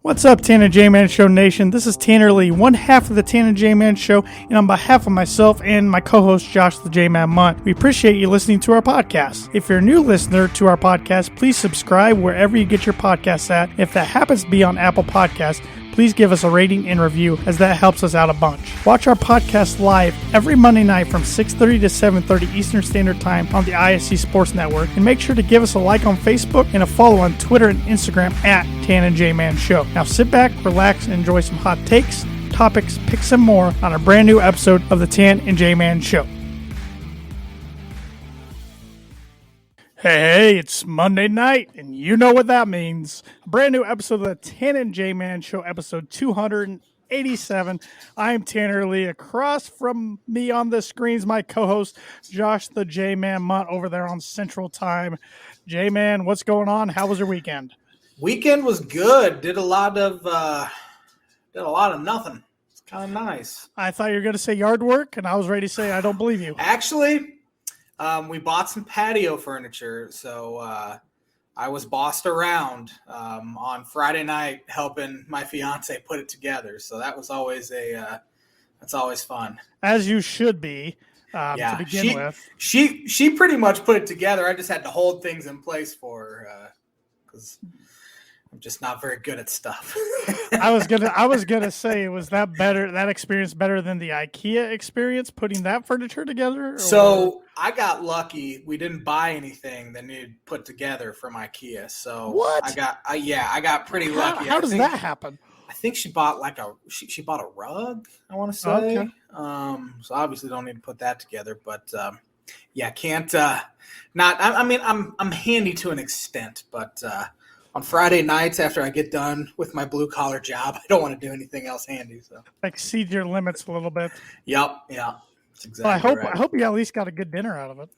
What's up, Tanner J-Man Show Nation? This is Tanner Lee, one half of the Tanner J-Man Show, and on behalf of myself and my co-host Josh the J-Man Munt, we appreciate you listening to our podcast. If you're a new listener to our podcast, please subscribe wherever you get your podcasts at. If that happens to be on Apple Podcasts, please give us a rating and review, as that helps us out a bunch. Watch our podcast live every Monday night from 6:30 to 7:30 Eastern Standard Time on the ISC Sports Network, and make sure to give us a like on Facebook and a follow on Twitter and Instagram at Tan and J-Man Show. Now sit back, relax, and enjoy some hot takes, topics, picks, and more on a brand new episode of the Tan and J-Man Show. Hey, it's Monday night, and you know what that means. A brand new episode of the Tan and J-Man Show, episode 287. I am Tanner Lee. Across from me on the screens, my co-host, Josh the J-Man Munt, over there on Central Time. J-Man, what's going on? How was your weekend? Weekend was good. Did a lot of nothing. It's kind of nice. I thought you were going to say yard work, and I was ready to say I don't believe you. Actually, we bought some patio furniture, so I was bossed around on Friday night helping my fiance put it together. So that was always that's always fun. As you should be. To begin with. She pretty much put it together. I just had to hold things in place for her because I'm just not very good at stuff. I was gonna say, was that experience better than the IKEA experience putting that furniture together? Or? So I got lucky. We didn't buy anything that needed put together from IKEA. So what? I got pretty lucky. How does that happen? I think she bought she bought a rug, I want to say. Okay. So obviously don't need to put that together, but can't I'm handy to an extent, but on Friday nights after I get done with my blue collar job, I don't want to do anything else handy. So exceed your limits a little bit. Yep. Yeah. That's exactly Well, right. I hope you at least got a good dinner out of it.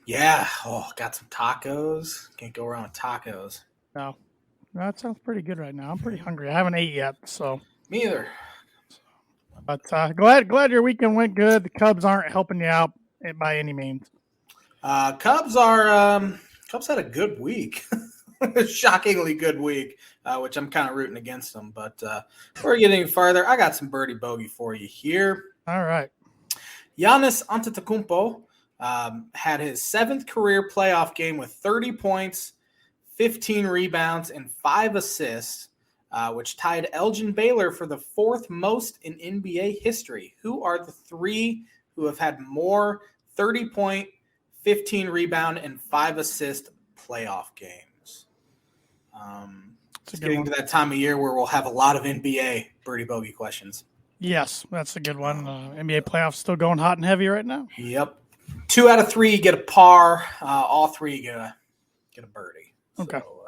Yeah. Oh, got some tacos. Can't go wrong with tacos. No. That sounds pretty good right now. I'm pretty hungry. I haven't ate yet, so. Me either. But glad your weekend went good. The Cubs aren't helping you out by any means. Cubs had a good week. Shockingly good week, which I'm kind of rooting against them. But before we get any farther, I got some birdie bogey for you here. All right. Giannis Antetokounmpo had his 7th career playoff game with 30 points, 15 rebounds, and 5 assists, which tied Elgin Baylor for the 4th most in NBA history. Who are the 3 who have had more 30-point, 15 rebound, and 5 assist playoff games? It's getting to that time of year where we'll have a lot of NBA birdie bogey questions. Yes, that's a good one. NBA playoffs still going hot and heavy right now. Yep. 2 out of 3 get a par. All 3 get a birdie. Okay. So,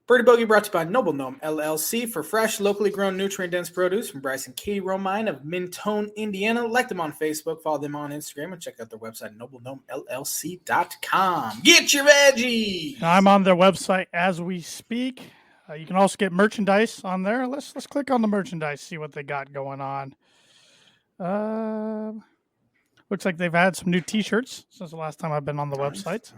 Birdie Bogey brought to you by Noble Gnome LLC for fresh, locally grown, nutrient-dense produce from Bryce and Katie Romine of Mentone, Indiana. Like them on Facebook, follow them on Instagram, and check out their website, noblegnomellc.com. Get your veggies! I'm on their website as we speak. You can also get merchandise on there. Let's click on the merchandise, see what they got going on. Looks like they've had some new T-shirts since the last time I've been on the website.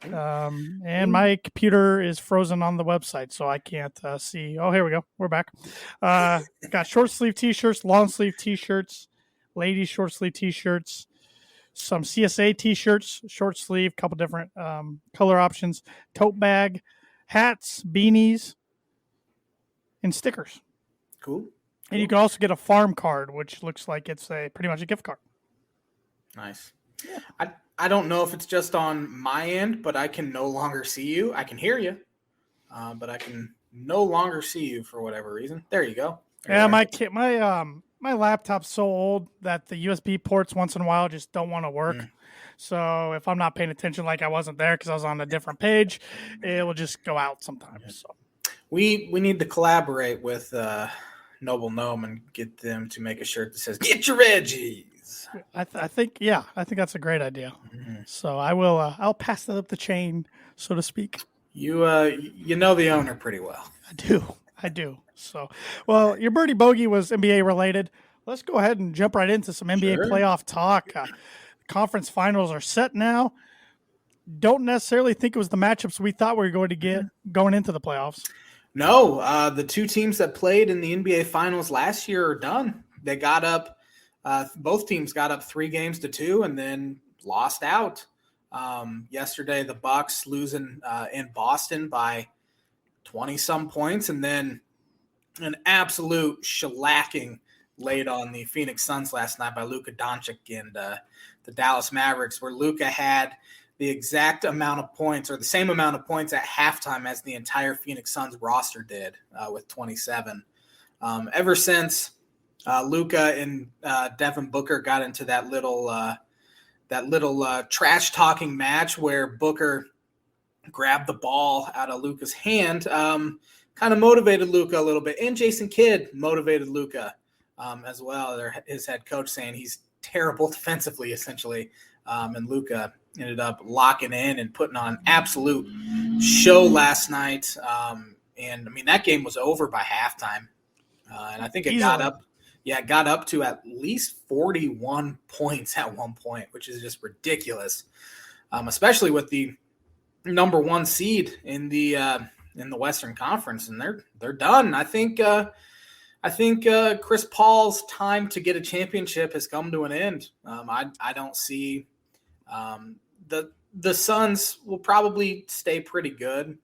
And my computer is frozen on the website, so I can't see. Oh, here we go. We're back. Got short sleeve T-shirts, long sleeve T-shirts, ladies short sleeve T-shirts, some CSA T-shirts, short sleeve, couple different color options, tote bag, hats, beanies, and stickers. Cool. And you can also get a farm card, which looks like it's pretty much a gift card. Nice. Yeah. I don't know if it's just on my end, but I can no longer see you. I can hear you, but I can no longer see you for whatever reason. There you go. My laptop's so old that the USB ports once in a while just don't want to work. So if I'm not paying attention, like I wasn't there because I was on a different page, it will just go out sometimes. So we need to collaborate with Noble Gnome and get them to make a shirt that says "Get your veggies." I think that's a great idea. Mm-hmm. So I'll pass that up the chain, so to speak. You know the owner pretty well. I do. So, well, your birdie bogey was NBA related. Let's go ahead and jump right into some NBA playoff talk. Conference finals are set now. don't necessarily think it was the matchups we thought we were going to get going into the playoffs. No, the two teams that played in the NBA Finals last year are done. They got up, both teams got up 3-2 and then lost out. Yesterday, the Bucks losing in Boston by 20-some points, and then an absolute shellacking laid on the Phoenix Suns last night by Luka Doncic and the Dallas Mavericks, where Luka had the exact amount of points or the same amount of points at halftime as the entire Phoenix Suns roster did with 27. Ever since Luka and Devin Booker got into that little trash talking match where Booker grabbed the ball out of Luka's hand, kind of motivated Luka a little bit, and Jason Kidd motivated Luka as well. His head coach saying he's terrible defensively, essentially, and Luka ended up locking in and putting on an absolute show last night. And I mean, that game was over by halftime, and I think it got up to at least 41 points at one point, which is just ridiculous, especially with the number one seed in the Western Conference, and they're done. I think Chris Paul's time to get a championship has come to an end. I don't see the Suns will probably stay pretty good.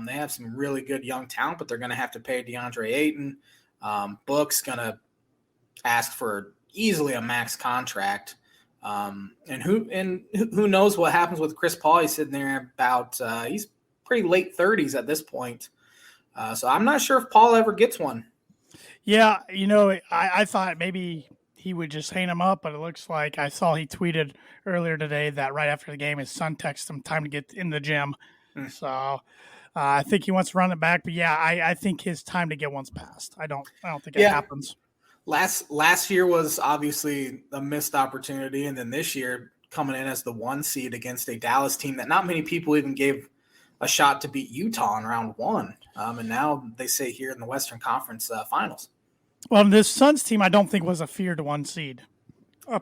They have some really good young talent, but they're going to have to pay DeAndre Ayton. Book's going to ask for easily a max contract. And who knows what happens with Chris Paul? He's sitting there about he's pretty late 30s at this point. So I'm not sure if Paul ever gets one. Yeah, I thought maybe he would just hang him up, but it looks like I saw he tweeted earlier today that right after the game, his son texted him time to get in the gym. So I think he wants to run it back. But yeah, I think his time to get one's passed. I don't think it happens. Last year was obviously a missed opportunity, and then this year coming in as the 1 seed against a Dallas team that not many people even gave a shot to beat Utah in round 1, and now they say here in the Western Conference Finals. Well, this Suns team I don't think was a feared 1 seed.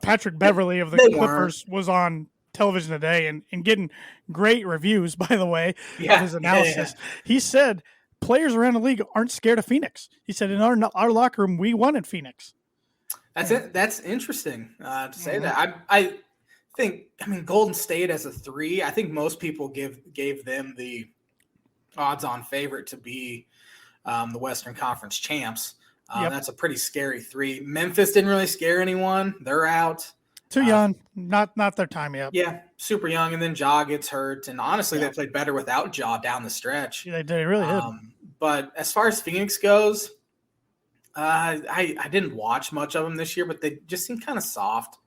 Patrick Beverley of the Clippers was on television today and getting great reviews, by the way, of his analysis. Yeah. He said players around the league aren't scared of Phoenix. He said, in our locker room, we won in Phoenix. That's it. That's interesting to say that. I think, Golden State as a 3, I think most people gave them the odds-on favorite to be the Western Conference champs. That's a pretty scary 3. Memphis didn't really scare anyone. They're out. Too young. Not their time yet. Yeah, super young. And then Ja gets hurt. And honestly, they played better without Ja down the stretch. Yeah, they really did. But as far as Phoenix goes, I didn't watch much of them this year, but they just seem kind of soft,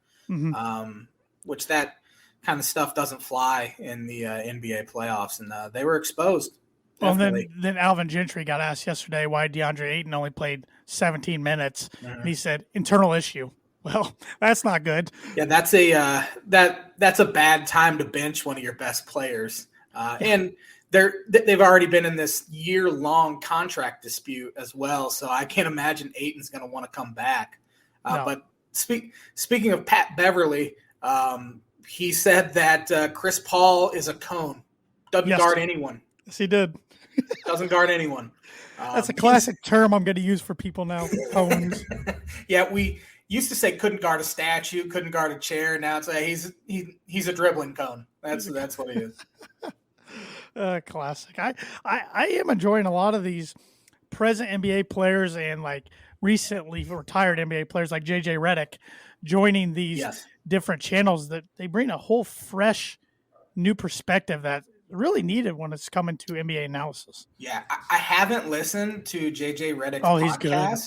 which that kind of stuff doesn't fly in the NBA playoffs. And they were exposed. Definitely. Well, then Alvin Gentry got asked yesterday why DeAndre Ayton only played 17 minutes. And he said, internal issue. Well, that's not good. Yeah, that's a bad time to bench one of your best players. And they've already been in this year-long contract dispute as well, so I can't imagine Ayton's going to want to come back. No. But speaking of Pat Beverly, he said that Chris Paul is a cone. Doesn't guard anyone. Yes, he did. Doesn't guard anyone. That's a classic term I'm going to use for people now. Cones. Yeah, we used to say couldn't guard a statue, couldn't guard a chair. Now it's he's a dribbling cone. That's what he is. Classic. I am enjoying a lot of these present NBA players and like recently retired NBA players like JJ Redick joining these different channels that they bring a whole fresh new perspective that really needed when it's coming to NBA analysis. Yeah, I haven't listened to JJ Redick's podcast. He's good.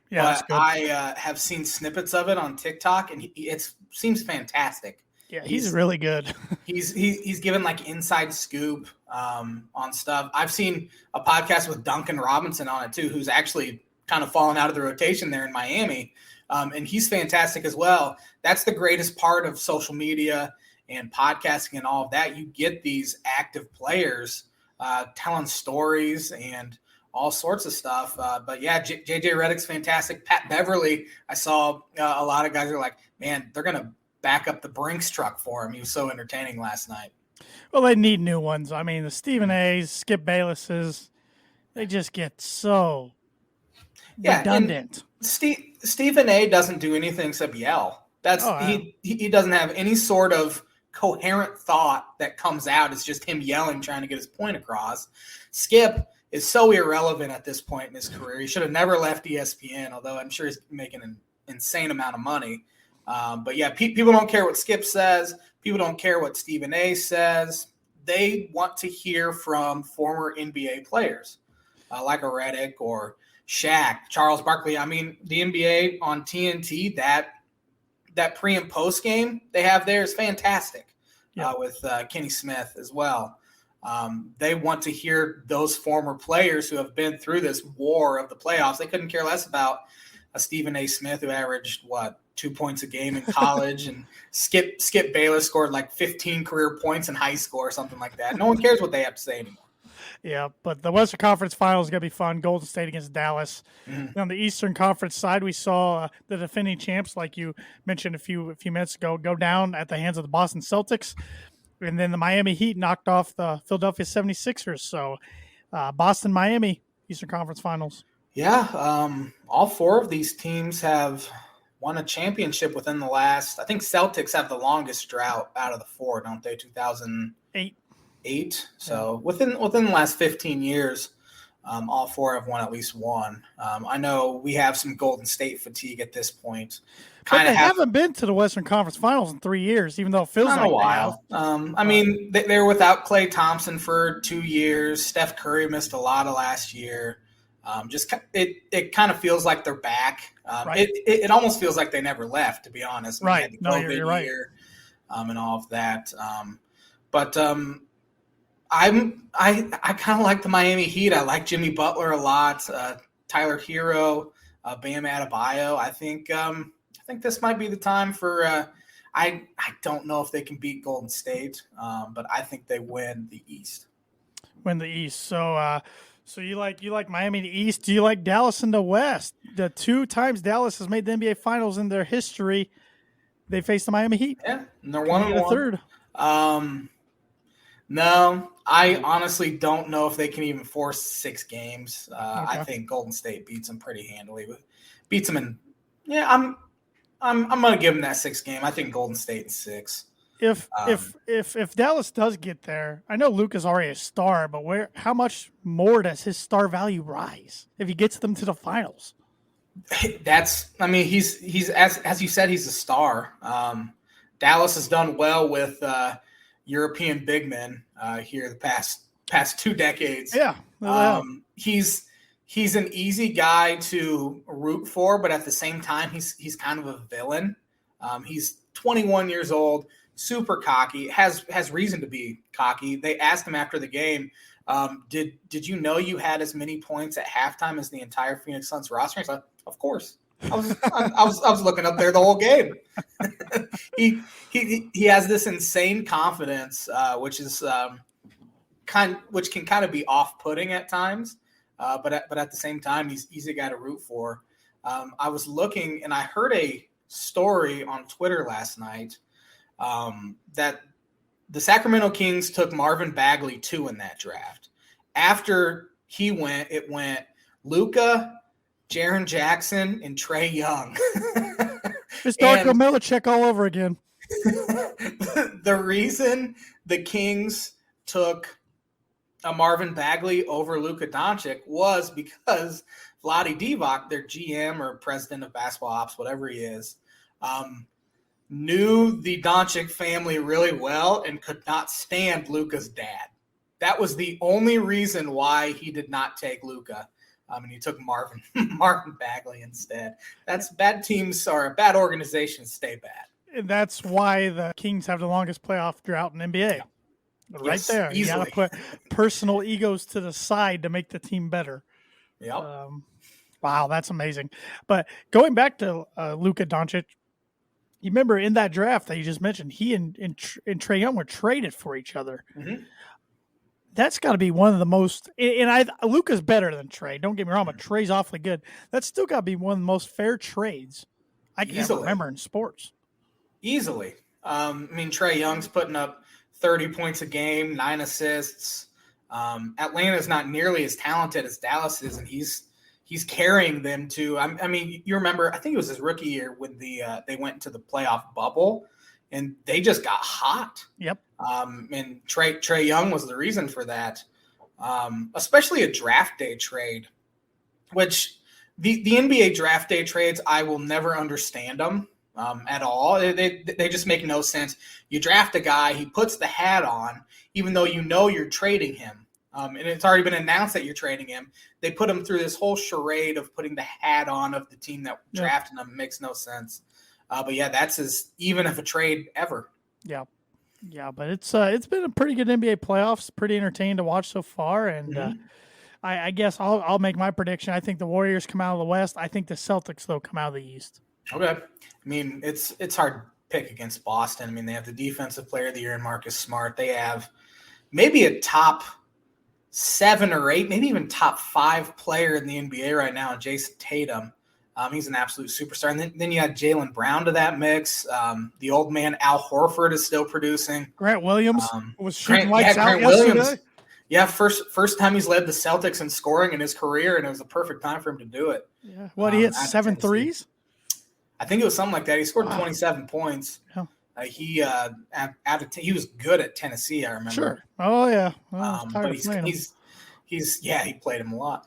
Yeah, but I have seen snippets of it on TikTok, and it seems fantastic. Yeah, he's really good. he's given like inside scoop on stuff. I've seen a podcast with Duncan Robinson on it too, who's actually kind of fallen out of the rotation there in Miami, and he's fantastic as well. That's the greatest part of social media and podcasting and all of that. You get these active players telling stories and all sorts of stuff. But yeah, JJ Redick's fantastic. Pat Beverly, I saw a lot of guys are like, man, they're going to back up the Brinks truck for him. He was so entertaining last night. Well, they need new ones. I mean, the Stephen A's, Skip Baylesses, they just get so redundant. And Stephen A doesn't do anything except yell. He doesn't have any sort of coherent thought that comes out. It's just him yelling, trying to get his point across. Skip is so irrelevant at this point in his career. He should have never left ESPN, although I'm sure he's making an insane amount of money. But yeah, people don't care what Skip says. People don't care what Stephen A says. They want to hear from former NBA players like a Redick or Shaq, Charles Barkley. I mean, the NBA on TNT, that pre and post game they have there is fantastic. With Kenny Smith as well. They want to hear those former players who have been through this war of the playoffs. They couldn't care less about a Stephen A. Smith who averaged 2 points a game in college, and Skip Bayless scored like 15 career points in high school or something like that. No one cares what they have to say anymore. Yeah, but the Western Conference Finals is going to be fun. Golden State against Dallas. Mm-hmm. On the Eastern Conference side, we saw the defending champs, like you mentioned a few minutes ago, go down at the hands of the Boston Celtics. And then the Miami Heat knocked off the Philadelphia 76ers. So Boston, Miami, Eastern Conference Finals. Yeah, all four of these teams have won a championship within the last – I think Celtics have the longest drought out of the four, don't they? 2008. So within the last 15 years, all four have won at least one. I know we have some Golden State fatigue at this point. But they haven't been to the Western Conference Finals in 3 years, even though it feels like a while. I mean, they were without Klay Thompson for 2 years. Steph Curry missed a lot of last year. It kind of feels like they're back. Right. It almost feels like they never left, to be honest. Right. No, you're right. Year, and all of that. But I kind of like the Miami Heat. I like Jimmy Butler a lot. Tyler Hero, Bam Adebayo. I think this might be the time for. I don't know if they can beat Golden State, but I think they win the East. Win the East. So you like Miami in the East? Do you like Dallas in the West? The 2 times Dallas has made the NBA Finals in their history, they faced the Miami Heat. Yeah, and they're 1-1. Third. No, I honestly don't know if they can even force 6 games. Okay. I think Golden State beats them pretty handily. Beats them in. Yeah, I'm gonna give them that 6 game. I think Golden State in 6. If Dallas does get there, I know Luka's already a star, but how much more does his star value rise if he gets them to the finals? He's as you said, he's a star. Dallas has done well with European big men here the past 2 decades. Yeah. He's an easy guy to root for, but at the same time, he's kind of a villain. He's 21 years old. Super cocky, has reason to be cocky. They asked him after the game, did you know you had as many points at halftime as the entire Phoenix Suns roster? He's like, of course. I was looking up there the whole game. he has this insane confidence, which can kind of be off-putting at times, but at the same time, he's a guy to root for. I was looking and I heard a story on Twitter last night. That the Sacramento Kings took Marvin Bagley 2 in that draft. After he went, it went Luka, Jaren Jackson, and Trae Young. It's Darko Milicic all over again. The reason the Kings took Marvin Bagley over Luka Doncic was because Vlade Divac, their GM or president of basketball ops, whatever he is, knew the Doncic family really well and could not stand Luka's dad. That was the only reason why he did not take Luka. And he took Marvin Bagley instead. That's bad teams or bad organizations stay bad. And that's why the Kings have the longest playoff drought in NBA. Right yes, there. Easily. You got to put personal egos to the side to make the team better. Yep. Wow, that's amazing. But going back to Luka Doncic, you remember in that draft that you just mentioned, he and Trae Young were traded for each other. Mm-hmm. That's got to be one of the most – and Luka's better than Trae. Don't get me wrong, but Trae's awfully good. That's still got to be one of the most fair trades I can ever remember in sports. Easily. Trae Young's putting up 30 points a game, 9 assists. Atlanta's not nearly as talented as Dallas is, and he's carrying them to. I mean, you remember? I think it was his rookie year when they went into the playoff bubble, and they just got hot. Yep. And Trae Young was the reason for that. Especially a draft day trade, which the NBA draft day trades, I will never understand them at all. They just make no sense. You draft a guy, he puts the hat on, even though you know you're trading him. And it's already been announced that you're trading him. They put him through this whole charade of putting the hat on of the team that drafted him. It makes no sense. But yeah, that's as even of a trade ever. Yeah. Yeah, but it's been a pretty good NBA playoffs, pretty entertaining to watch so far, and I guess I'll make my prediction. I think the Warriors come out of the West. I think the Celtics though come out of the East. Okay, I mean it's hard to pick against Boston. I mean they have the Defensive Player of the Year in Marcus Smart. They have maybe a top 7 or 8, maybe even top 5 player in the NBA right now, Jason Tatum. He's an absolute superstar. And then you had Jaylen Brown to that mix. The old man Al Horford is still producing. Grant Williams was shooting lights out yesterday. Williams, yeah, first time he's led the Celtics in scoring in his career, and it was a perfect time for him to do it. Yeah, he hit 7 threes? I think it was something like that. He scored 27 points. Yeah. He was good at Tennessee, I remember. Sure. Oh yeah. Well, but he played him a lot.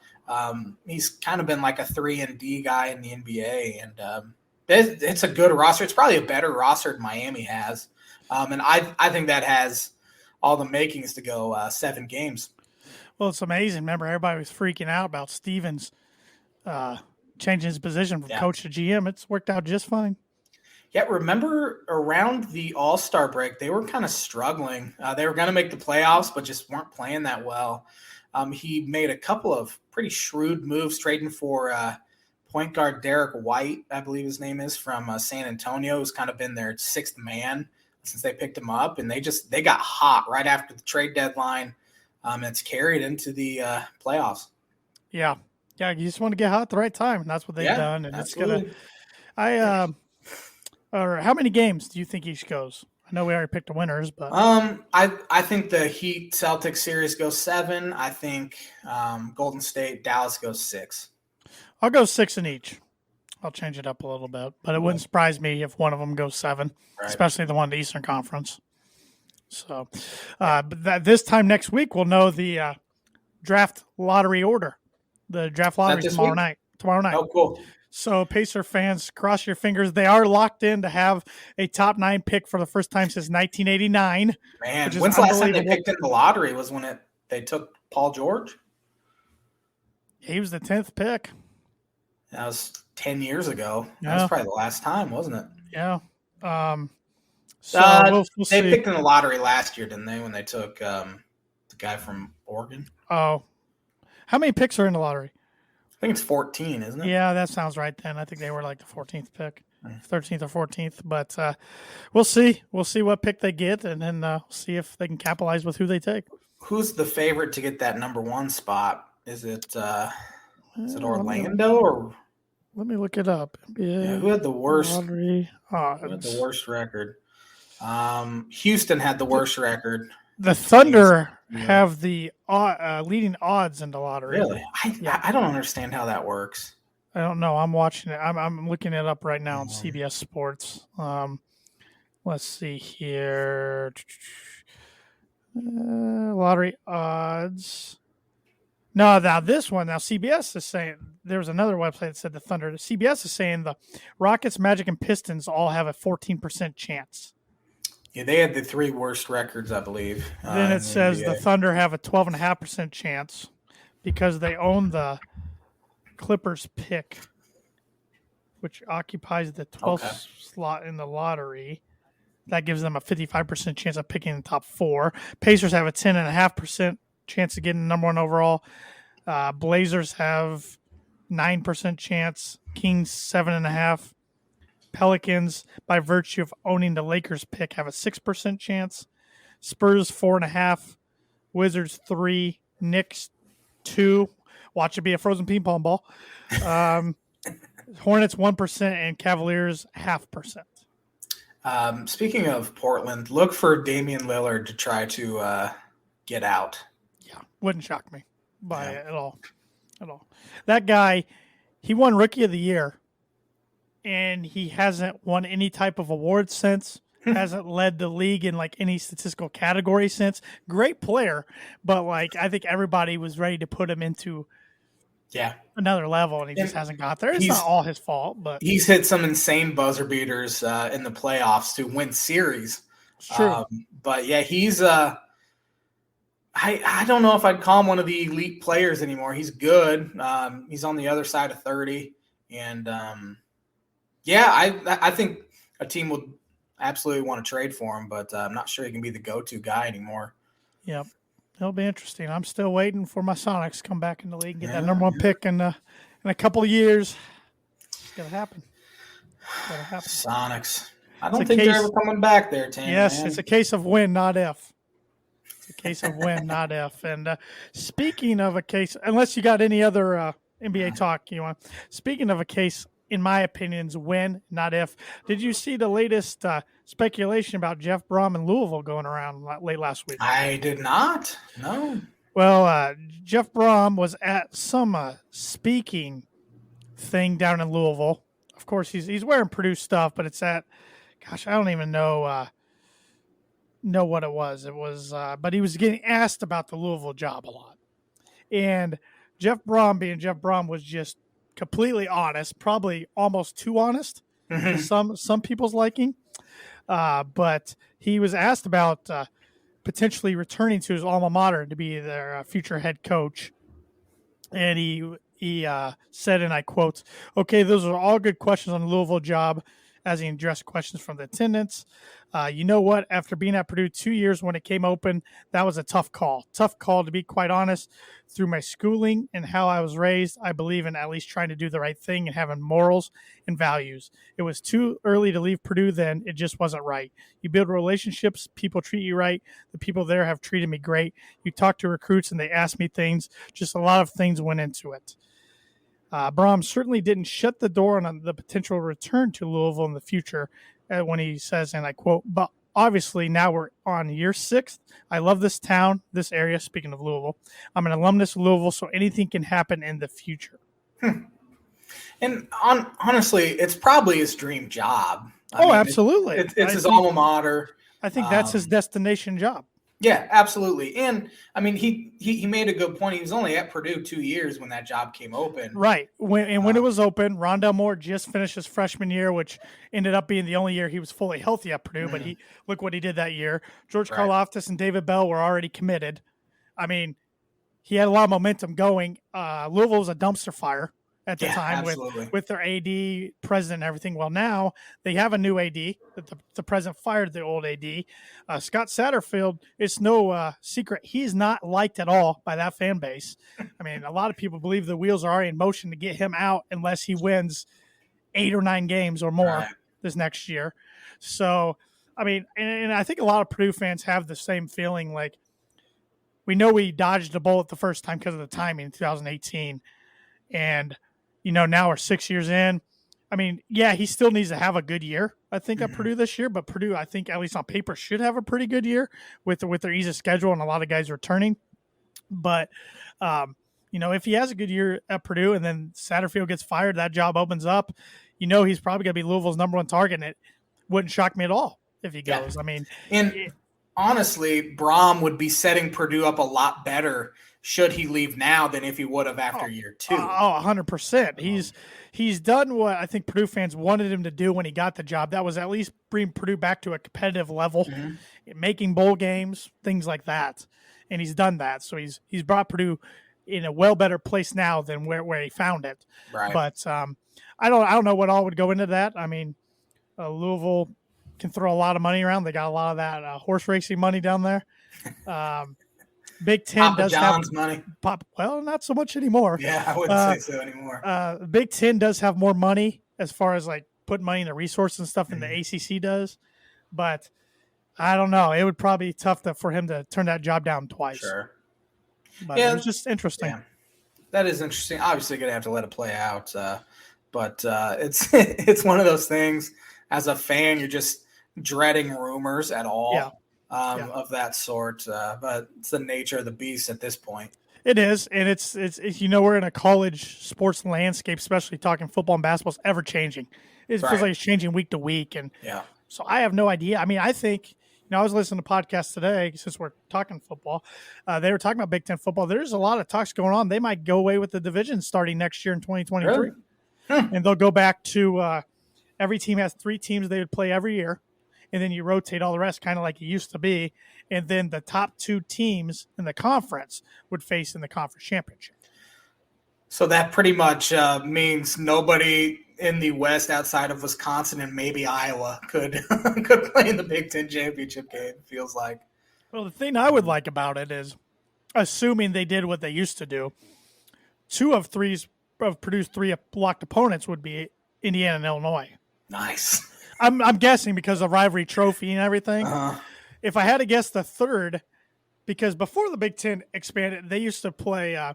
He's kind of been like a 3-and-D guy in the NBA, and it's a good roster. It's probably a better roster than Miami has, and I think that has all the makings to go 7 games. Well, it's amazing. Remember, everybody was freaking out about Stevens changing his position from coach to GM. It's worked out just fine. Yeah, remember around the All-Star break, they were kind of struggling. They were going to make the playoffs, but just weren't playing that well. He made a couple of pretty shrewd moves, trading for point guard Derek White, I believe his name is, from San Antonio, who's kind of been their 6th man since they picked him up. And they got hot right after the trade deadline. It's carried into the playoffs. Yeah. Yeah, you just want to get hot at the right time, and that's what they've done. And absolutely. It's going to how many games do you think each goes? I know we already picked the winners, but I think the Heat Celtics series goes 7. I think Golden State Dallas goes 6. I'll go 6 in each. I'll change it up a little bit, but it wouldn't surprise me if one of them goes 7, especially the one in the Eastern Conference. So, but this time next week we'll know the draft lottery order. The draft lottery tomorrow night. Oh, cool. So, Pacer fans, cross your fingers. They are locked in to have a top 9 pick for the first time since 1989. Man, when's the last time they picked in the lottery? Was when they took Paul George? He was the 10th pick. That was 10 years ago. Yeah. That was probably the last time, wasn't it? Yeah. So we'll they picked in the lottery last year, didn't they, when they took the guy from Oregon? Oh. How many picks are in the lottery? I think it's 14, isn't it? Yeah, that sounds right then. I think they were like the 14th pick, 13th or 14th. But we'll see. We'll see what pick they get, and then see if they can capitalize with who they take. Who's the favorite to get that number 1 spot? Is it Orlando or? Let me look it up. Yeah, who had the worst? Lottery odds. Who had the worst record? Houston had the worst record. The Thunder have the leading odds in the lottery. Really? I don't understand how that works. I don't know. I'm watching it. I'm looking it up right now on CBS Sports. Let's see here. Lottery odds. No, now this one. Now CBS is saying there was another website that said the Thunder. CBS is saying the Rockets, Magic, and Pistons all have a 14% chance. Yeah, they had the 3 worst records, I believe. Then it says the Thunder have a 12.5% chance because they own the Clippers pick, which occupies the 12th slot in the lottery. That gives them a 55% chance of picking the top 4. Pacers have a 10.5% chance of getting number 1 overall. Blazers have 9% chance. Kings 7.5%. Pelicans, by virtue of owning the Lakers pick, have a 6% chance. Spurs 4.5%. Wizards 3%. Knicks 2%. Watch it be a frozen ping pong ball. Hornets 1% and Cavaliers 0.5%. Speaking of Portland, look for Damian Lillard to try to get out. Yeah, wouldn't shock me by it at all. At all. That guy, he won Rookie of the Year, and he hasn't won any type of award since. Hasn't led the league in like any statistical category since. Great player, but like I think everybody was ready to put him into another level, and he just hasn't got there. It's not all his fault, but he's hit some insane buzzer beaters in the playoffs to win series. It's true. But yeah, he's I don't know if I'd call him one of the elite players anymore. He's good. He's on the other side of 30, and I think a team would absolutely want to trade for him, but I'm not sure he can be the go-to guy anymore. Yep. It'll be interesting. I'm still waiting for my Sonics to come back in the league and get that number one pick in a couple of years. It's going to happen. Sonics. I don't think they're ever coming back there, Tan. Yes, man. It's a case of when, not if. It's a case of when, not if. And speaking of a case, unless you got any other NBA talk you want. Speaking of a case, in my opinion, when, not if. Did you see the latest speculation about Jeff Brohm in Louisville going around late last week? I did not. No. Well, Jeff Brohm was at some speaking thing down in Louisville. Of course, he's wearing Purdue stuff, but it's at, gosh, I don't even know what it was. It was, but he was getting asked about the Louisville job a lot, and Jeff Brohm, being Jeff Brohm, was just completely honest, probably almost too honest to some people's liking. But he was asked about potentially returning to his alma mater to be their future head coach. And he said, and I quote, "Okay, those are all good questions on the Louisville job," as he addressed questions from the attendants. You know what? After being at Purdue 2 years when it came open, that was a tough call. Tough call, to be quite honest. Through my schooling and how I was raised, I believe in at least trying to do the right thing and having morals and values. It was too early to leave Purdue then. It just wasn't right. You build relationships. People treat you right. The people there have treated me great. You talk to recruits and they ask me things. Just a lot of things went into it. Brohm certainly didn't shut the door on the potential return to Louisville in the future when he says, and I quote, "But obviously now we're on year 6. I love this town, this area," speaking of Louisville. "I'm an alumnus of Louisville, so anything can happen in the future." And honestly, it's probably his dream job. I mean, absolutely. It's his alma mater. I think that's his destination job. Yeah, absolutely. And I mean, he made a good point. He was only at Purdue 2 years when that job came open. Right. When it was open, Rondell Moore just finished his freshman year, which ended up being the only year he was fully healthy at Purdue. But look what he did that year. George Karlaftis and David Bell were already committed. I mean, he had a lot of momentum going. Louisville was a dumpster fire at the time with their AD, president, and everything. Well, now they have a new AD. The president fired the old AD. Scott Satterfield, it's no secret, he's not liked at all by that fan base. I mean, a lot of people believe the wheels are already in motion to get him out unless he wins 8 or 9 games or more this next year. So, I mean, and I think a lot of Purdue fans have the same feeling. Like, we know we dodged a bullet the first time because of the timing in 2018. And now we're 6 years in. I mean, yeah, he still needs to have a good year, I think, at Purdue this year. But Purdue, I think, at least on paper, should have a pretty good year with their ease of schedule and a lot of guys returning. But, if he has a good year at Purdue and then Satterfield gets fired, that job opens up, he's probably going to be Louisville's number one target. And it wouldn't shock me at all if he goes. Yeah. I mean, honestly, Brohm would be setting Purdue up a lot better should he leave now than if he would have after year 2. 100%. He's done what I think Purdue fans wanted him to do when he got the job. That was at least bring Purdue back to a competitive level, making bowl games, things like that. And he's done that. So he's brought Purdue in a well better place now than where he found it. Right. But I don't know what all would go into that. I mean, Louisville can throw a lot of money around. They got a lot of that horse racing money down there. Big Ten Papa does John's have money. Well, not so much anymore. Yeah, I wouldn't say so anymore. Big Ten does have more money as far as like putting money in the resources and stuff than the ACC does. But I don't know. It would probably be tough for him to turn that job down twice. Sure. But it was just interesting. Yeah. That is interesting. Obviously, going to have to let it play out. But it's it's one of those things. As a fan, you're just dreading rumors at all. Yeah. Of that sort, but it's the nature of the beast at this point. It is, and it's we're in a college sports landscape, especially talking football and basketball, is ever changing. It feels like it's changing week to week, and so I have no idea. I mean, I think I was listening to podcasts today since we're talking football. They were talking about Big Ten football. There's a lot of talks going on. They might go away with the division starting next year in 2023, and they'll go back to every team has 3 teams they would play every year. And then you rotate all the rest, kind of like it used to be. And then the top 2 teams in the conference would face in the conference championship. So that pretty much means nobody in the West outside of Wisconsin and maybe Iowa could play in the Big Ten championship game, it feels like. Well, the thing I would like about it is, assuming they did what they used to do, 2 of produced 3 locked opponents would be Indiana and Illinois. Nice. I'm guessing because of rivalry trophy and everything. If I had to guess the third, because before the Big Ten expanded, they used to play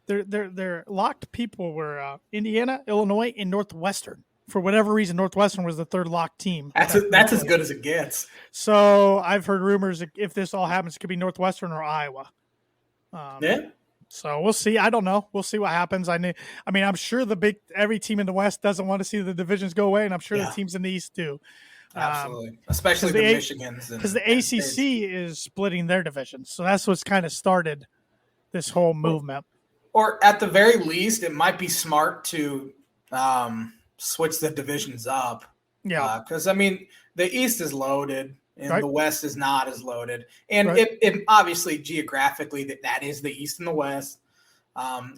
their locked people were Indiana, Illinois, and Northwestern. For whatever reason, Northwestern was the third locked team. That's as good as it gets. So I've heard rumors if this all happens, it could be Northwestern or Iowa. So we'll see. I don't know. We'll see what happens. I mean, I'm sure every team in the West doesn't want to see the divisions go away, and I'm sure the teams in the East do. Absolutely, especially the Michigans. Because the ACC is splitting their divisions, so that's what's kind of started this whole movement. Or at the very least, it might be smart to switch the divisions up. Yeah, because I mean, the East is loaded. And the West is not as loaded. And it obviously geographically that is the East and the West.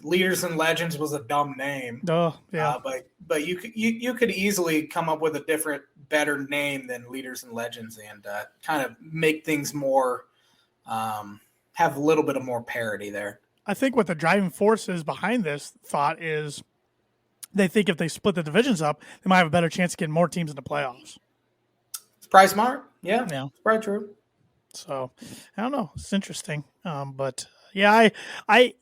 Leaders and Legends was a dumb name. But you could easily come up with a different, better name than Leaders and Legends and kind of make things more have a little bit of more parity there. I think what the driving force is behind this thought is they think if they split the divisions up, they might have a better chance of getting more teams in the playoffs. It's probably smart. Yeah, it's probably true. So I don't know. It's interesting. But yeah, I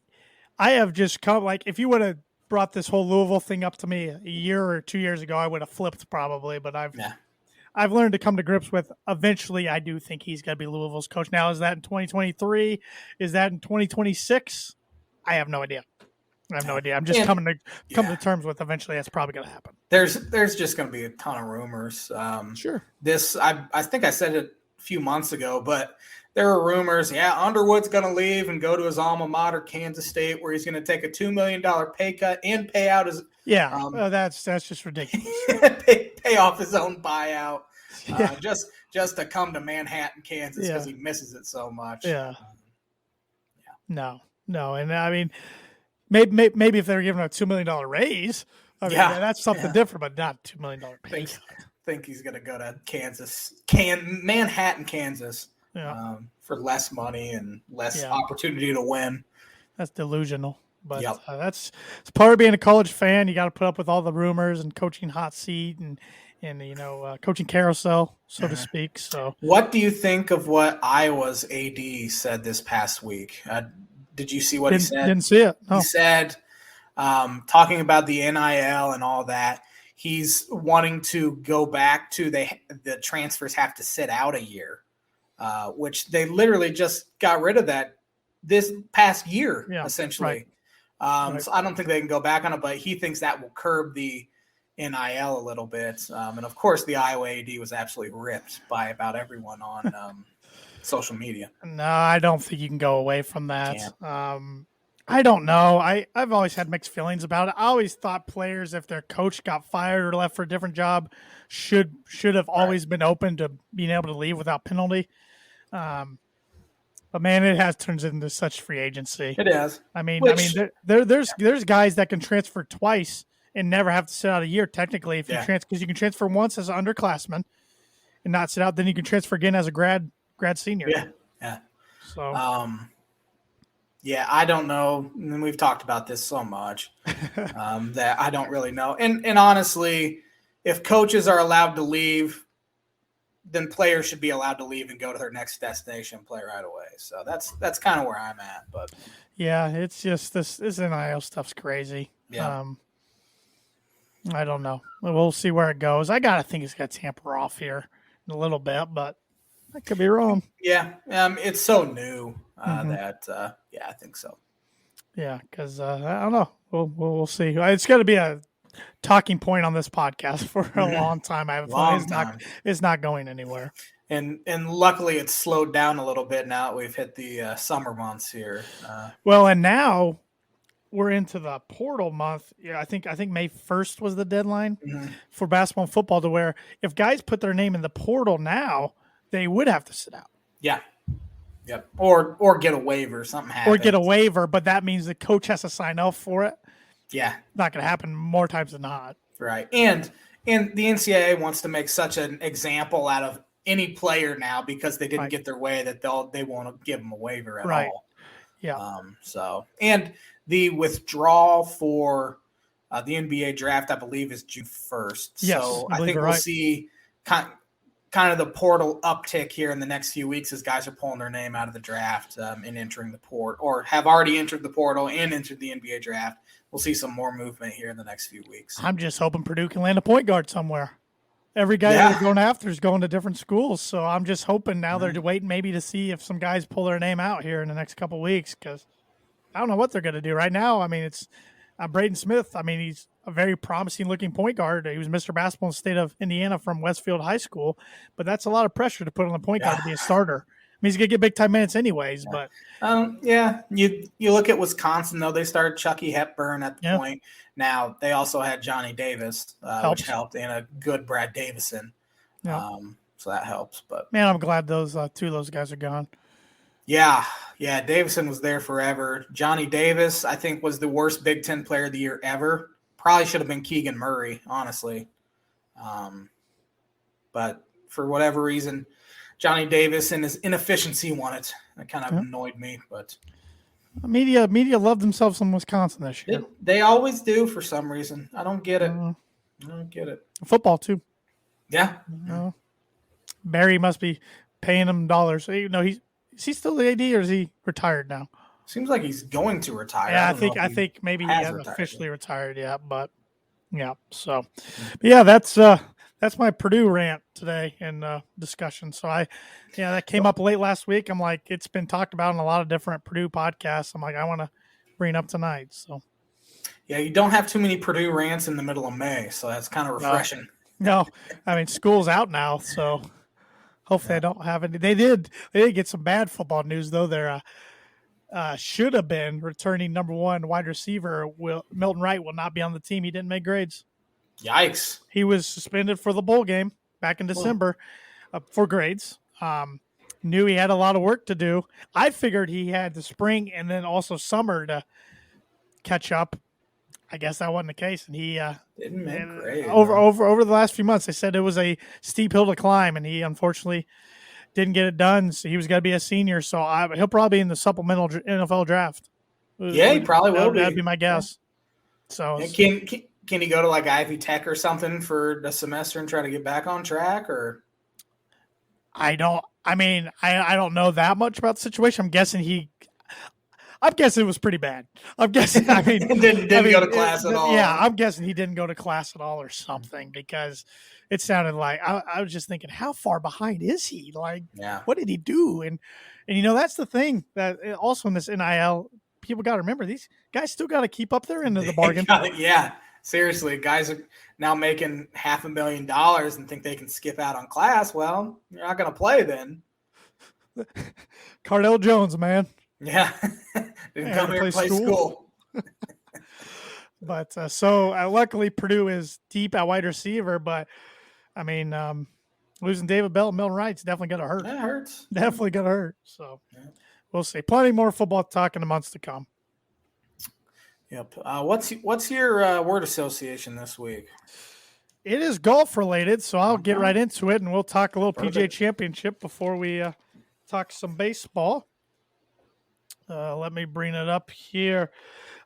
have just come, like, if you would have brought this whole Louisville thing up to me a year or 2 years ago, I would have flipped probably, but I've learned to come to grips with eventually I do think he's going to be Louisville's coach. Now, is that in 2023? Is that in 2026? I have no idea. I'm just coming to terms with eventually that's probably going to happen. There's just going to be a ton of rumors. Sure. I think I said it a few months ago, but there were rumors. Yeah, Underwood's going to leave and go to his alma mater, Kansas State, where he's going to take a $2 million pay cut and pay out his that's just ridiculous. pay off his own buyout just to come to Manhattan, Kansas because he misses it so much. No, and I mean. Maybe if they were giving a $2 million raise, that's something different, but not $2 million pay. Think he's going to go to Manhattan, Kansas, for less money and less opportunity to win. That's delusional, but it's part of being a college fan. You got to put up with all the rumors and coaching hot seat and coaching carousel, so to speak. So, what do you think of what Iowa's AD said this past week? Did you see what he said? Didn't see it. No. He said, talking about the NIL and all that, he's wanting to go back to the transfers have to sit out a year, which they literally just got rid of that this past year, essentially. So I don't think they can go back on it, but he thinks that will curb the NIL a little bit. And, of course, the Iowa AD was absolutely ripped by about everyone on social media. No, I don't think you can go away from that. I don't know. I've always had mixed feelings about it. I always thought players, if their coach got fired or left for a different job, should have always been open to being able to leave without penalty. But man, it has turned into such free agency. It has. I mean, there's guys that can transfer twice and never have to sit out a year technically if you transfer, because you can transfer once as an underclassman and not sit out. Then you can transfer again as a grad senior. Yeah. So, I don't know. And we've talked about this so much that I don't really know. And honestly, if coaches are allowed to leave, then players should be allowed to leave and go to their next destination and play right away. So that's kind of where I'm at. But yeah, it's just this NIL stuff's crazy. Yeah. I don't know. We'll see where it goes. I gotta think it's got to tamper off here a little bit, but I could be wrong. Yeah, it's so new that I think so. Yeah, because I don't know. We'll see. It's going to be a talking point on this podcast for a long time. I have a feeling it's not going anywhere. And luckily it's slowed down a little bit now that we've hit the summer months here. Well, and now we're into the portal month. Yeah, I think May 1st was the deadline for basketball and football, to where if guys put their name in the portal now, they would have to sit out. Yeah. Yep. Or get a waiver, something happens. Or get a waiver, but that means the coach has to sign off for it. Yeah. Not going to happen more times than not. Right. And the NCAA wants to make such an example out of any player now because they didn't get their way that they won't give them a waiver at all. Yeah. And the withdrawal for the NBA draft, I believe, is June 1st. Yes, so I think we'll see kind of the portal uptick here in the next few weeks as guys are pulling their name out of the draft and entering the port, or have already entered the portal and entered the NBA draft. We'll see some more movement here in the next few weeks. I'm just hoping Purdue can land a point guard somewhere. Every guy that they're going after is going to different schools, so I'm just hoping now they're waiting maybe to see if some guys pull their name out here in the next couple of weeks, because I don't know what they're going to do right now. I mean, it's Braden Smith. I mean, he's a very promising-looking point guard. He was Mr. Basketball in the state of Indiana from Westfield High School, but that's a lot of pressure to put on the point guard to be a starter. I mean, he's going to get big-time minutes anyways, but you look at Wisconsin, though. They started Chucky Hepburn at the point. Now, they also had Johnny Davis, which helped, and a good Brad Davison. So that helps. But man, I'm glad those two of those guys are gone. Yeah, Davison was there forever. Johnny Davis, I think, was the worst Big Ten player of the year ever. Probably should have been Keegan Murray, honestly. But for whatever reason, Johnny Davis and his inefficiency won it. That kind of annoyed me. But media loved themselves in Wisconsin this year. They always do for some reason. I don't get it. I don't get it. Football, too. Yeah. Barry must be paying him dollars. Is he still the AD or is he retired now? Seems like he's going to retire. Yeah, I think maybe he hasn't officially retired yet, but yeah. So, but that's my Purdue rant today and discussion. So that came up late last week. I'm like, it's been talked about in a lot of different Purdue podcasts. I'm like, I want to bring it up tonight. So, yeah, you don't have too many Purdue rants in the middle of May, so that's kind of refreshing. No, I mean, school's out now, so. Hopefully I don't have any. They did get some bad football news, though. There should have been returning number one wide receiver. Milton Wright will not be on the team. He didn't make grades. Yikes. He was suspended for the bowl game back in December for grades. Knew he had a lot of work to do. I figured he had the spring and then also summer to catch up. I guess that wasn't the case, and he didn't make grades. Over the last few months, they said it was a steep hill to climb, and he unfortunately didn't get it done. So he was going to be a senior, so he'll probably be in the supplemental NFL draft. Yeah, he probably will be. That'd be my guess. So can he go to like Ivy Tech or something for the semester and try to get back on track? Or I don't know that much about the situation. I'm guessing it was pretty bad. I'm guessing. I mean, didn't go to class at all. Yeah, I'm guessing he didn't go to class at all or something, because it sounded like I was just thinking, how far behind is he? Like, what did he do? And that's the thing that also in this NIL, people got to remember, these guys still got to keep up their end of the bargain. Seriously, guys are now making $500,000 and think they can skip out on class. Well, you're not going to play then. Cardell Jones, man. Yeah, didn't come here to play school. But luckily Purdue is deep at wide receiver. But I mean, losing David Bell and Milton Wright's definitely going to hurt. That hurts. Definitely going to hurt. So we'll see. Plenty more football talk in the months to come. Yep. What's your word association this week? It is golf related, so I'll get right into it, and we'll talk a little PGA Championship before we talk some baseball. Let me bring it up here.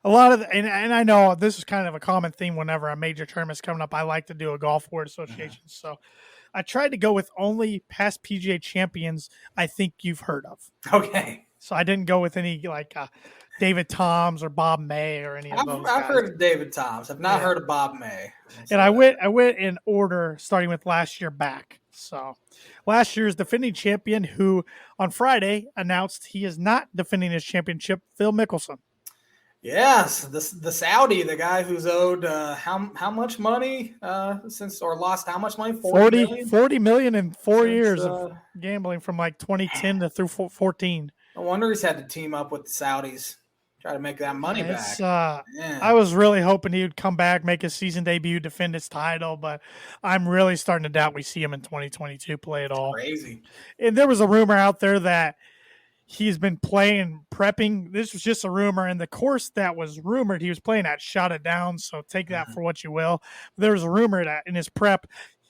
A lot of and I know this is kind of a common theme whenever a major tournament's coming up. I like to do a golf word association. So I tried to go with only past PGA champions I think you've heard of. Okay. So I didn't go with any like David Toms or Bob May or any of those guys. I've heard of David Toms. I've not heard of Bob May. And I went in order starting with last year back. So last year's defending champion, who on Friday announced he is not defending his championship, Phil Mickelson. Yes, the Saudi, the guy who's owed how much money lost how much money? 40 million in 4 Since, years of gambling from like 2010 to through 14. No wonder he's had to team up with the Saudis, try to make that money back. I was really hoping he would come back, make his season debut, defend his title, but I'm really starting to doubt we see him in 2022 play at all. Crazy. And there was a rumor out there that he's been prepping. This was just a rumor, and the course that was rumored he was playing at shot it down, so take that for what you will. There was a rumor that in his prep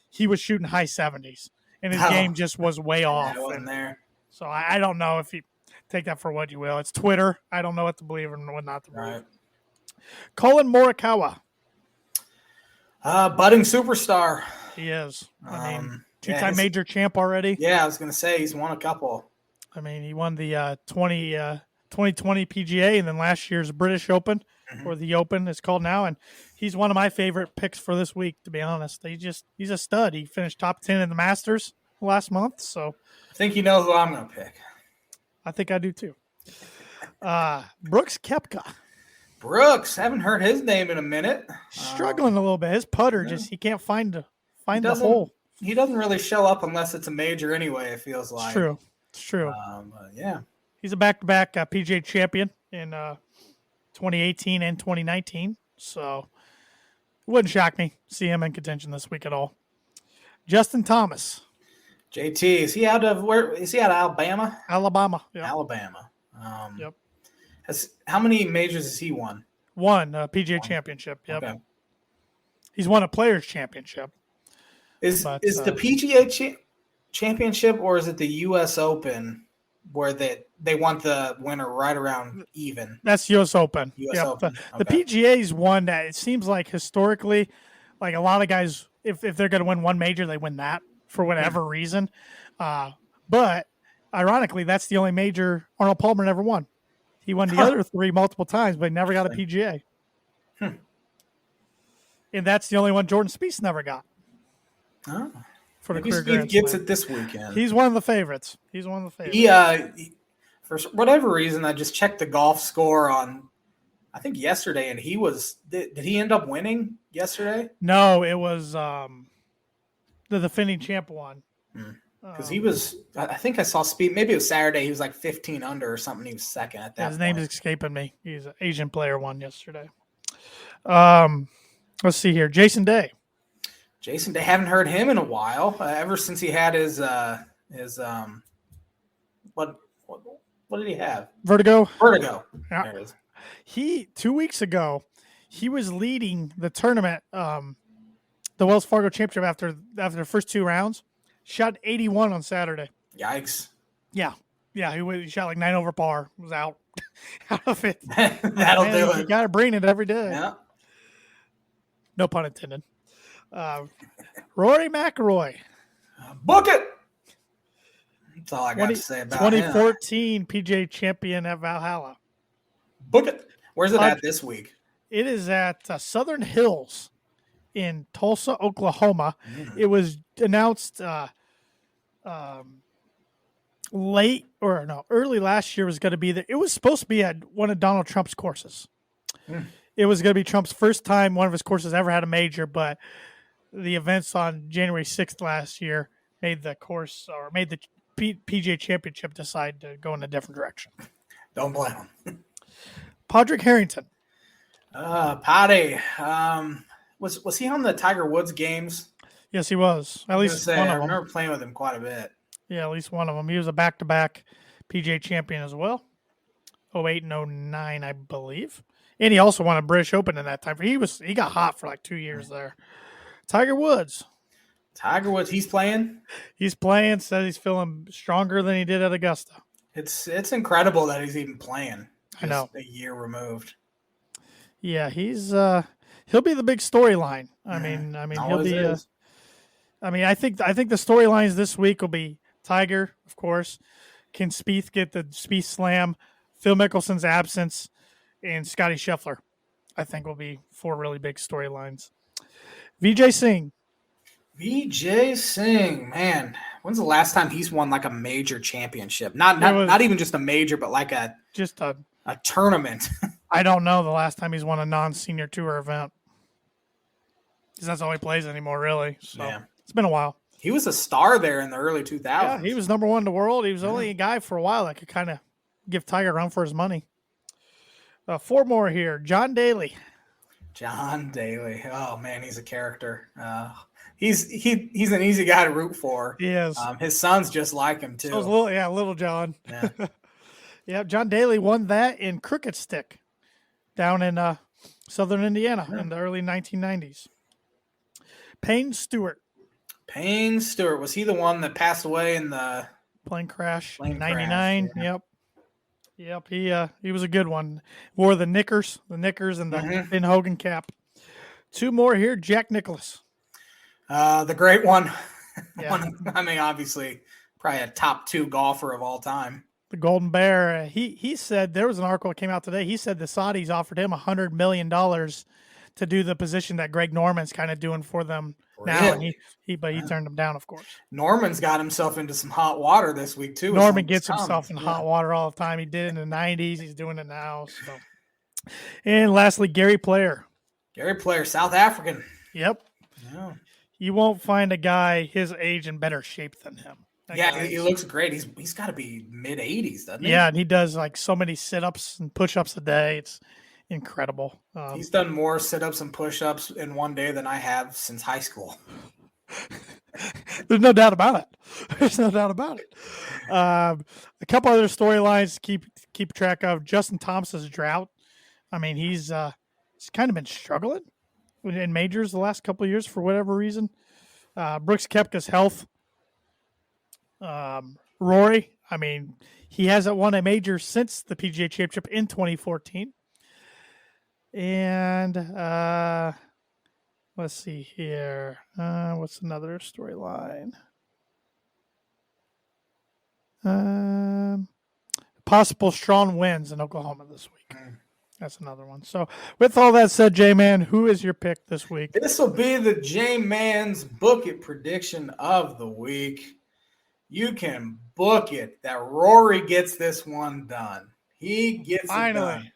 he was shooting high 70s, and his game just was way off. It wasn't there. So I don't know if he – take that for what you will. It's Twitter. I don't know what to believe and what not to believe. Right. Colin Morikawa. Budding superstar. He is. I mean, two-time major champ already. Yeah, I was going to say he's won a couple. I mean, he won the 2020 PGA and then last year's British Open, or the Open it's called now, and he's one of my favorite picks for this week, to be honest. He's a stud. He finished top 10 in the Masters last month. So I think you know who I'm going to pick. I think I do too. Brooks Koepka. Brooks, haven't heard his name in a minute. Struggling a little bit. His putter he can't find the hole. He doesn't really show up unless it's a major anyway, it feels like. It's true. Yeah. He's a back-to-back PGA champion in 2018 and 2019. So it wouldn't shock me to see him in contention this week at all. Justin Thomas. JT, is he out of where? Is he out of Alabama? Alabama. Yep. Alabama. Yep. How many majors has he won? One PGA Championship. Yep. Okay. He's won a Players Championship. Is the PGA Championship or is it the U.S. Open where they want the winner right around even? That's U.S. Open. U.S. Open. The PGA is one that it seems like historically, like a lot of guys, if they're going to win one major, they win that for whatever reason. But ironically, that's the only major Arnold Palmer never won. He won the other three multiple times, but he never got a PGA. And that's the only one Jordan Spieth never got. Oh. For the Maybe career Spieth Grand gets Slam. it this weekend. He's one of the favorites. He, for whatever reason, I just checked the golf score on, I think yesterday, and did he end up winning yesterday? No, it was the defending champ one. Because he was, I think I saw Spieth, maybe it was Saturday, he was like 15 under or something. He was second at that point. His name is escaping me. He's an Asian player won yesterday. Let's see here. Jason Day. Jason Day, haven't heard him in a while. Ever since he had his what did he have? Vertigo. Yeah. There it is. 2 weeks ago, he was leading the tournament, the Wells Fargo Championship after the first two rounds. Shot 81 on Saturday. Yikes. Yeah. He shot like 9 over par. Was out of it. That'll do it. You got to bring it every day. Yeah. No pun intended. Rory McIlroy. Book it. That's all I got to say about 2014 PGA champion at Valhalla. Book it. Where's it at this week? It is at Southern Hills in Tulsa, Oklahoma. It was announced early last year was going to be there. It was supposed to be at one of Donald Trump's courses. It was going to be Trump's first time one of his courses ever had a major, but the events on January 6th last year made the PGA Championship decide to go in a different direction. Don't blame him. Padraig Harrington. Paddy. Was he on the Tiger Woods games? Yes, he was. At least one of them. I remember playing with him quite a bit. Yeah, at least one of them. He was a back-to-back PGA champion as well. 08 and 09, I believe. And he also won a British Open in that time. He got hot for like 2 years there. Tiger Woods, he's playing? He's playing, says he's feeling stronger than he did at Augusta. It's incredible that he's even playing. I know. A year removed. Yeah, he'll be the big storyline. I mean he'll be I think the storylines this week will be Tiger, of course. Can Spieth get the Spieth Slam? Phil Mickelson's absence, and Scotty Scheffler, I think, will be 4 really big storylines. Vijay Singh. Vijay Singh, man, when's the last time he's won like a major championship? Not even just a major, but like a tournament. I don't know the last time he's won a non-senior tour event, because that's all he plays anymore, really. So yeah. It's been a while. He was a star there in the early 2000s. Yeah, he was number one in the world. He was only a guy for a while that could kind of give Tiger a run for his money. 4 more here. John Daly. John Daly. Oh man, he's a character. He's an easy guy to root for. He is. His son's just like him too. So little John. Yeah. Yeah, John Daly won that in Crooked Stick down in southern Indiana in the early 1990s. Payne Stewart. Payne Stewart. Was he the one that passed away in the plane crash in 99? Yeah. Yep. He was a good one. Wore the knickers and the Finn Hogan cap. 2 more here. Jack Nicklaus. The great one. Yeah. I mean, obviously, probably a top 2 golfer of all time. The Golden Bear. He said, there was an article that came out today. He said the Saudis offered him $100 million to do the position that Greg Norman's kind of doing for them now. And he turned them down, of course. Norman's got himself into some hot water this week too. Norman gets himself in hot water all the time. He did it in the 90s. He's doing it now. So, and lastly, Gary Player. Gary Player, South African. Yep. Yeah. You won't find a guy his age in better shape than him. He looks great. He's got to be mid-80s, doesn't he? Yeah, and he does like so many sit-ups and push-ups a day. It's incredible. He's done more sit-ups and push-ups in one day than I have since high school. There's no doubt about it. A couple other storylines to keep track of. Justin Thomas's drought. I mean, he's kind of been struggling in majors the last couple of years for whatever reason. Brooks Koepka's health. Rory, I mean, he hasn't won a major since the PGA Championship in 2014. And let's see here. What's another storyline? Possible strong wins in Oklahoma this week. That's another one. So with all that said, J-Man, who is your pick this week? This will be the J-Man's Book It prediction of the week. You can book it that Rory gets this one done. He gets it done.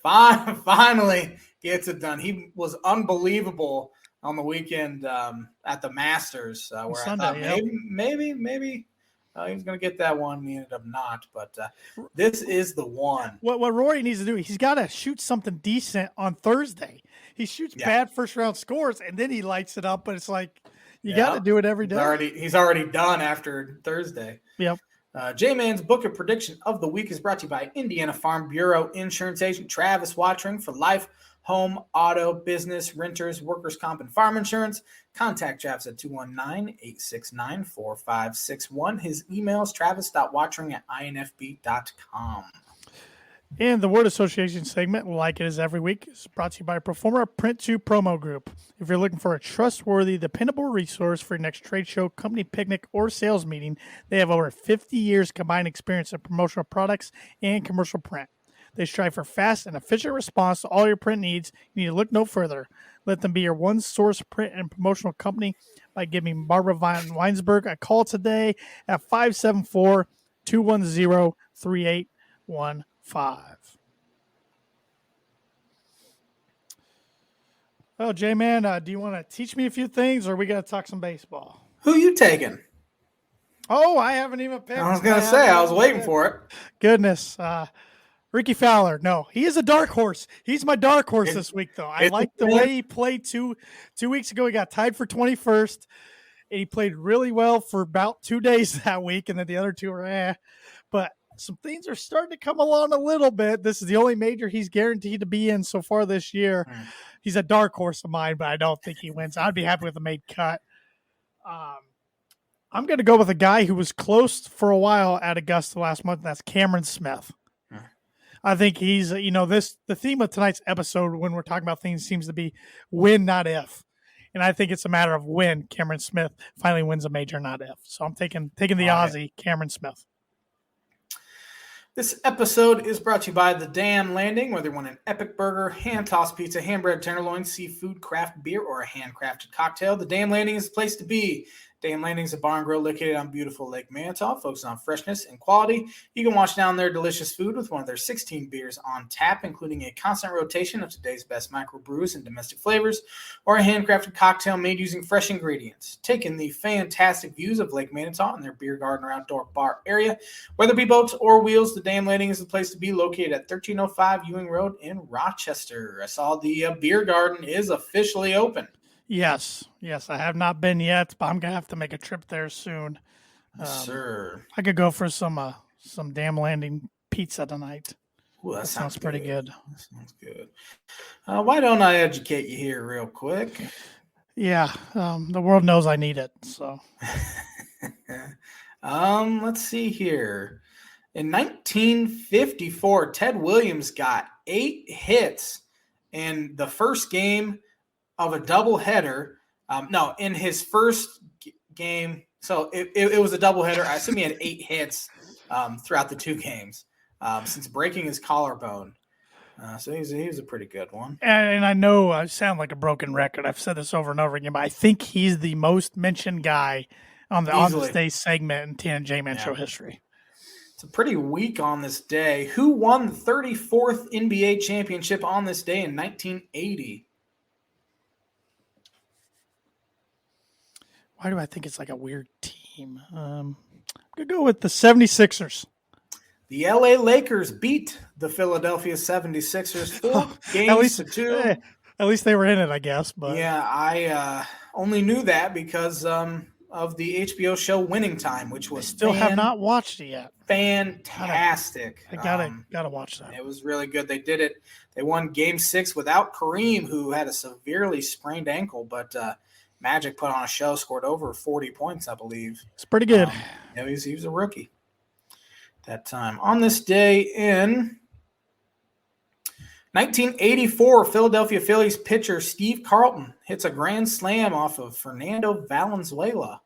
Finally gets it done. He was unbelievable on the weekend at the Masters, where Sunday, I thought maybe he was going to get that one. He ended up not, but this is the one. What Rory needs to do, he's got to shoot something decent on Thursday. He shoots bad first-round scores, and then he lights it up, but it's like you got to do it every day. He's already done after Thursday. Yep. J-Man's Book of Prediction of the Week is brought to you by Indiana Farm Bureau Insurance Agent Travis Watring for life, home, auto, business, renters, workers' comp, and farm insurance. Contact Travis at 219-869-4561. His email is travis.watring@infb.com. And the word association segment, like it is every week, is brought to you by Performer Print2 Promo Group. If you're looking for a trustworthy, dependable resource for your next trade show, company picnic, or sales meeting, they have over 50 years combined experience in promotional products and commercial print. They strive for fast and efficient response to all your print needs. You need to look no further. Let them be your one-source print and promotional company by giving Barbara Weinsberg a call today at 574-210-3815. Well, J-Man, do you want to teach me a few things, or we got to talk some baseball? Who you taking? Oh, I haven't even picked. I was going to say, I was waiting for it. Goodness. Ricky Fowler. No, he is a dark horse. He's my dark horse this week, though. I like the way he played two weeks ago. He got tied for 21st, and he played really well for about 2 days that week, and then the other two were But some things are starting to come along a little bit. This is the only major he's guaranteed to be in so far this year. He's a dark horse of mine, but I don't think he wins. I'd be happy with a made cut. I'm going to go with a guy who was close for a while at Augusta last month. And that's Cameron Smith. I think he's, the theme of tonight's episode when we're talking about things seems to be win, not if. And I think it's a matter of when Cameron Smith finally wins a major, not if. So I'm taking the Aussie, Cameron Smith. This episode is brought to you by The Damn Landing. Whether you want an epic burger, hand-tossed pizza, hand-bread tenderloin, seafood, craft beer, or a handcrafted cocktail, The Damn Landing is the place to be. Damn Landing is a bar and grill located on beautiful Lake Manitou, focused on freshness and quality. You can wash down their delicious food with one of their 16 beers on tap, including a constant rotation of today's best micro brews and domestic flavors, or a handcrafted cocktail made using fresh ingredients. Take in the fantastic views of Lake Manitou and their beer garden or outdoor bar area. Whether it be boats or wheels, the Damn Landing is the place to be, located at 1305 Ewing Road in Rochester. I saw the beer garden is officially open. Yes, I have not been yet, but I'm gonna have to make a trip there soon. Sir, I could go for some Damn Landing pizza tonight. Ooh, that sounds pretty good. That sounds good. Why don't I educate you here real quick? Yeah, the world knows I need it. So, let's see here. In 1954, Ted Williams got 8 hits in the first game of a doubleheader. In his first game. So it was a doubleheader. I assume he had 8 hits throughout the 2 games since breaking his collarbone. So he was a pretty good one. And I know I sound like a broken record. I've said this over and over again, but I think he's the most mentioned guy on the On This Day segment in Tan and J-Man show history. It's a pretty week on this day. Who won the 34th NBA championship on this day in 1980? Why do I think it's like a weird team? I'm going to go with the 76ers. The LA Lakers beat the Philadelphia 76ers 4 games to 2. At least they were in it, I guess. But yeah, I only knew that because of the HBO show Winning Time, which was have not watched it yet. Fantastic. I gotta watch that. It was really good. They did it. They won Game 6 without Kareem, who had a severely sprained ankle, but Magic put on a show, scored over 40 points, I believe. It's pretty good. He was a rookie that time. On this day in 1984, Philadelphia Phillies pitcher Steve Carlton hits a grand slam off of Fernando Valenzuela.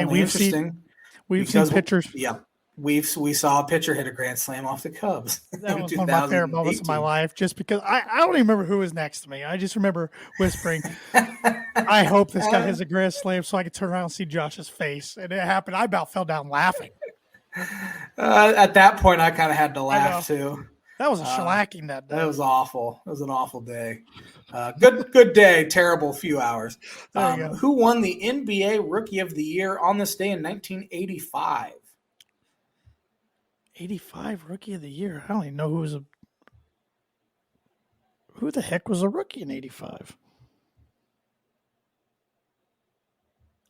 We've seen pitchers. Yeah, we saw a pitcher hit a grand slam off the Cubs. That was one of my favorite moments of my life, just because I don't even remember who was next to me. I just remember whispering, I hope this guy hits a grand slam so I could turn around and see Josh's face. And it happened. I about fell down laughing. At that point, I kind of had to laugh too. That was a shellacking that day. That was awful. It was an awful day. Good day, terrible few hours. Who won the NBA Rookie of the Year on this day in 1985? 85 Rookie of the Year. I don't even know who the heck was a rookie in 85.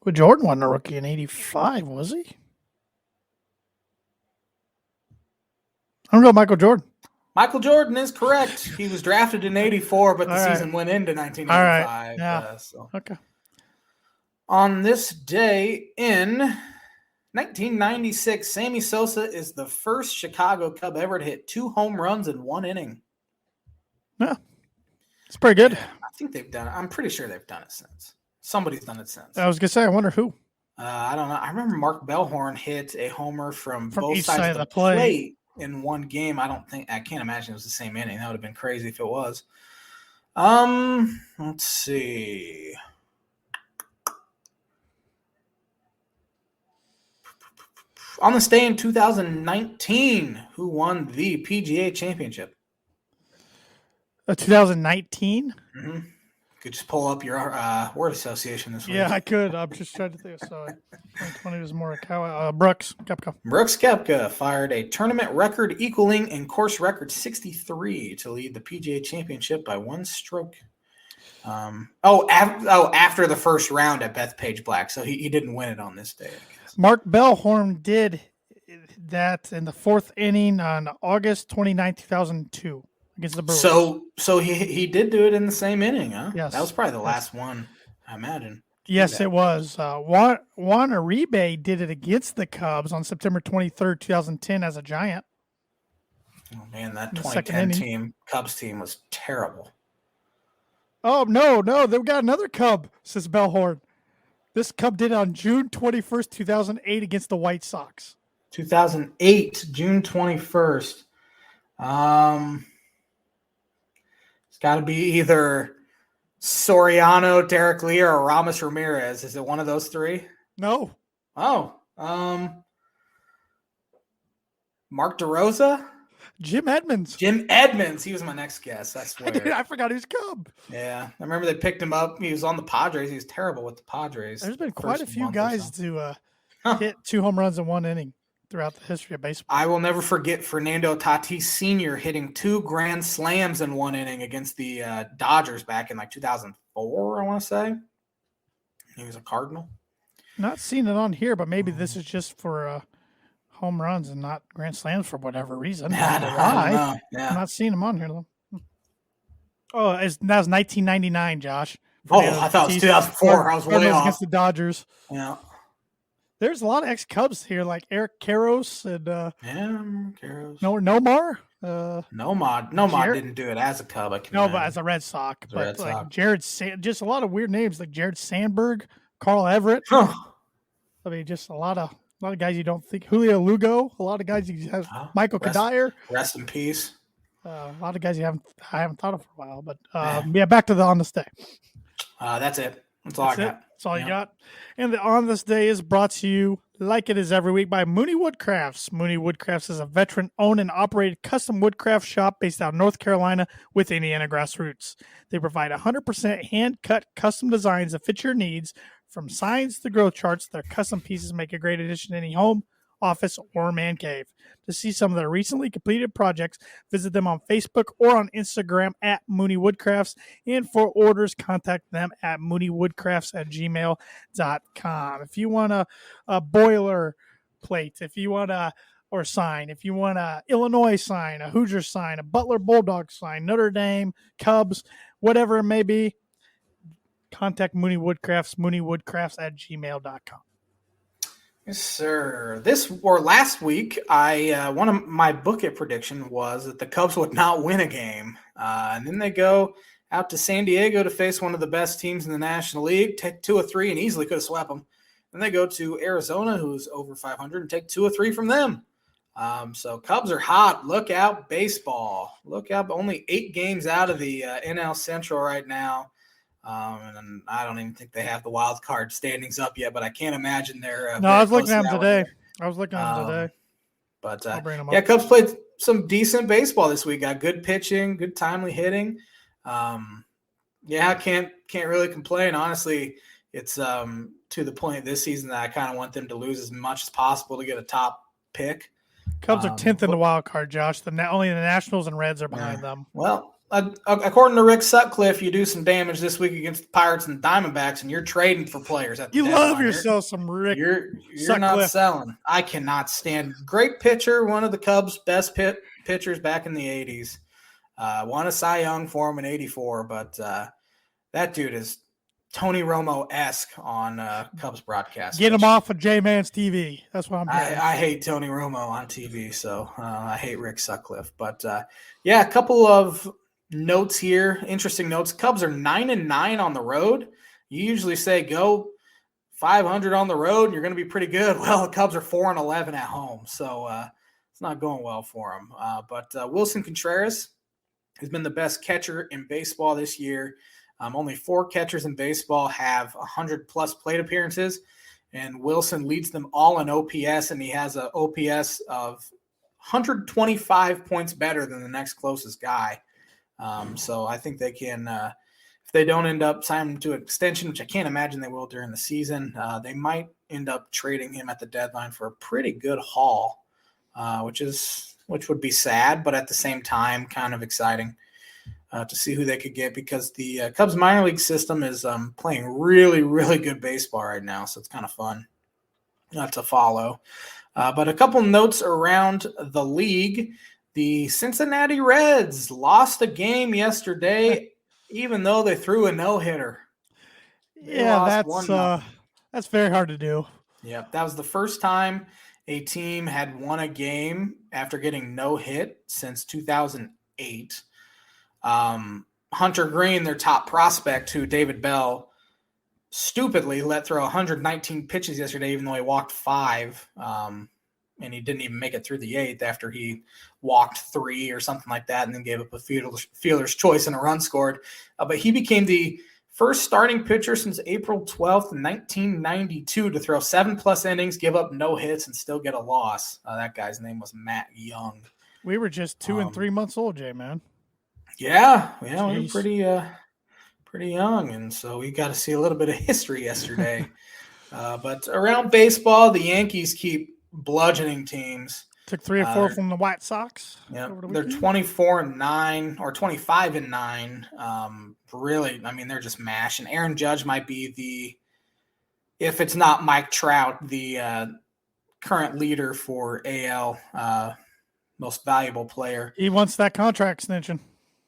Well, Jordan wasn't a rookie in 85, was he? I'm going to go Michael Jordan. Michael Jordan is correct. He was drafted in 84, but the season went into 1985. All right. Yeah. Okay. On this day in 1996, Sammy Sosa is the first Chicago Cub ever to hit 2 home runs in 1 inning. Yeah. It's pretty good. I think they've done it. I'm pretty sure they've done it since. Somebody's done it since. I was going to say, I wonder who. I don't know. I remember Mark Bellhorn hit a homer from both sides of the plate in 1 game. I can't imagine it was the same inning. That would have been crazy if it was. Let's see. On this day in 2019, who won the PGA Championship? 2019? Mm-hmm. Could just pull up your word association this week. Yeah, I could. I'm just trying to think. So 2020 was more Brooks Koepka. Brooks Koepka fired a tournament record equaling and course record 63 to lead the PGA Championship by 1 stroke. After the first round at Bethpage Black, so he didn't win it on this day, I guess. Mark Bellhorn did that in the 4th inning on August 29, 2002. Against the Brewers. So he did do it in the same inning, huh? Yes. That was probably the last one, I imagine. Yes, it was. Juan Uribe did it against the Cubs on September 23rd, 2010 as a Giant. Oh, man, that 2010 Cubs team was terrible. Oh, no, they've got another Cub, says Bellhorn. This Cub did it on June 21st, 2008 against the White Sox. 2008, June 21st. It's got to be either Soriano, Derek Lee, or Ramos Ramirez. Is it one of those three? No. Oh, Mark DeRosa? Jim Edmonds. Jim Edmonds. He was my next guess, I swear. I forgot he was Cub. Yeah. I remember they picked him up. He was on the Padres. He was terrible with the Padres. There's been quite a few guys to hit 2 home runs in 1 inning throughout the history of baseball. I will never forget Fernando Tatis Sr. hitting 2 grand slams in 1 inning against the Dodgers back in like 2004, I want to say. He was a Cardinal. Not seen it on here, but maybe this is just for home runs and not grand slams for whatever reason. I don't know. Yeah. I'm not seeing them on here, though. Oh, that was 1999, Josh. I thought it was 2004. I was way off. Against the Dodgers. Yeah. There's a lot of ex-Cubs here, like Eric Karros and Karros. Nomar. Nomar didn't do it as a Cub. But as a Red Sox. Jared, just a lot of weird names like Jared Sandberg, Carl Everett. Huh. I mean, just a lot of guys you don't think. Julio Lugo, a lot of guys you have. Michael Kadire. Rest in peace. A lot of guys I haven't thought of for a while. But back to the on this day. That's it. That's all I got. That's all you got. And the On This Day is brought to you, like it is every week, by Mooney Woodcrafts. Mooney Woodcrafts is a veteran-owned and operated custom woodcraft shop based out of North Carolina with Indiana grassroots. They provide 100% hand-cut custom designs that fit your needs. From signs to growth charts, their custom pieces make a great addition to any home, office, or man cave. To see some of their recently completed projects, visit them on Facebook or on Instagram at Mooney Woodcrafts. And for orders, contact them at mooneywoodcrafts@gmail.com. If you want a boiler plate, if you want or sign, if you want a Illinois sign, a Hoosier sign, a Butler Bulldog sign, Notre Dame, Cubs, whatever it may be, contact Mooney Woodcrafts, mooneywoodcrafts@gmail.com. Yes, sir. Last week, one of my book-it prediction was that the Cubs would not win a game. And then they go out to San Diego to face one of the best teams in the National League, take 2 or 3 and easily could have swept them. Then they go to Arizona, who's over 500, and take 2 or 3 from them. So Cubs are hot. Look out, baseball. Look out. Only 8 games out of the NL Central right now. And I don't even think they have the wild card standings up yet, but I can't imagine they're. No, I was looking at them today. But Cubs played some decent baseball this week. Got good pitching, good timely hitting. I can't really complain. Honestly, it's to the point this season that I kind of want them to lose as much as possible to get a top pick. Cubs are 10th in the wild card, Josh. Only the Nationals and Reds are behind them. Well, according to Rick Sutcliffe, you do some damage this week against the Pirates and the Diamondbacks, and you're trading for players. You love yourself some Rick. You're Sutcliffe. Not selling. I cannot stand. Great pitcher, one of the Cubs' best pitchers back in the 80s. Won a Cy Young for him in 84, but that dude is Tony Romo-esque on Cubs broadcast. Get him off of J-Man's TV. That's what I'm doing. I hate Tony Romo on TV, so I hate Rick Sutcliffe. But, a couple of notes here, interesting notes. Cubs are 9-9 on the road. You usually say go 500 on the road and you're going to be pretty good. Well, the Cubs are 4-11 at home, so it's not going well for them. But Wilson Contreras has been the best catcher in baseball this year. Only 4 catchers in baseball have 100-plus plate appearances, and Wilson leads them all in OPS, and he has an OPS of 125 points better than the next closest guy. So I think they can, if they don't end up signing him to an extension, which I can't imagine they will during the season, they might end up trading him at the deadline for a pretty good haul, which would be sad, but at the same time kind of exciting to see who they could get, because the Cubs minor league system is playing really, really good baseball right now. So it's kind of fun to follow. But a couple notes around the league. The Cincinnati Reds lost a game yesterday, even though they threw a no-hitter. That's very hard to do. Yeah, that was the first time a team had won a game after getting no hit since 2008. Hunter Green, their top prospect, who David Bell stupidly let throw 119 pitches yesterday, even though he walked 5. and he didn't even make it through the 8th after he walked 3 or something like that, and then gave up a fielder's choice and a run scored. But he became the first starting pitcher since April 12th, 1992 to throw 7+ innings, give up no hits, and still get a loss. That guy's name was Matt Young. We were just 2 and 3 months old, J-Man. Yeah, we were pretty young, and so we got to see a little bit of history yesterday. But around baseball, the Yankees keep bludgeoning teams. Took 3 or 4 from the White Sox. Yeah, they're 24-9 or 25-9. Really, I mean, they're just mashing. Aaron Judge might be if it's not Mike Trout, the current leader for AL most valuable player. He wants that contract extension.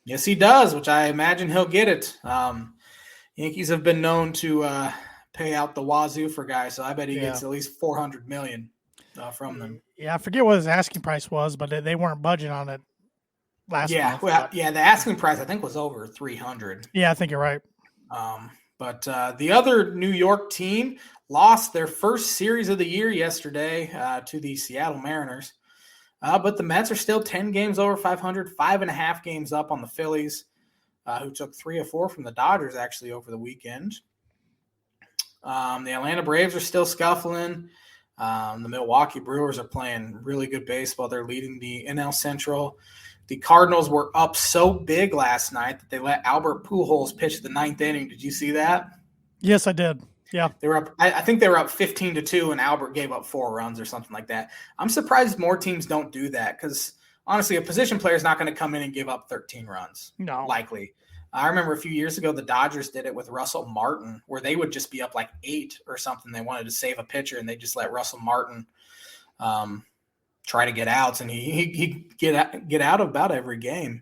Yes, he does, which I imagine he'll get it. Yankees have been known to pay out the wazoo for guys, so I bet he gets at least $400 million from them. Yeah, I forget what his asking price was, but they weren't budging on it last month. The asking price I think was over $300. Yeah, I think you're right. But the other New York team lost their first series of the year yesterday to the Seattle Mariners. But the Mets are still 10 games over 500, 5.5 games up on the Phillies, who took 3 or 4 from the Dodgers actually over the weekend. The Atlanta Braves are still scuffling. The Milwaukee Brewers are playing really good baseball. They're leading the NL Central. The Cardinals were up so big last night that they let Albert Pujols pitch the 9th inning. Did you see that? Yes, I did. Yeah. They were up. I think they were up 15-2, and Albert gave up 4 runs or something like that. I'm surprised more teams don't do that because, honestly, a position player is not going to come in and give up 13 runs. No. Likely. I remember a few years ago, the Dodgers did it with Russell Martin, where they would just be up like 8 or something. They wanted to save a pitcher, and they just let Russell Martin try to get outs, and he get out of about every game.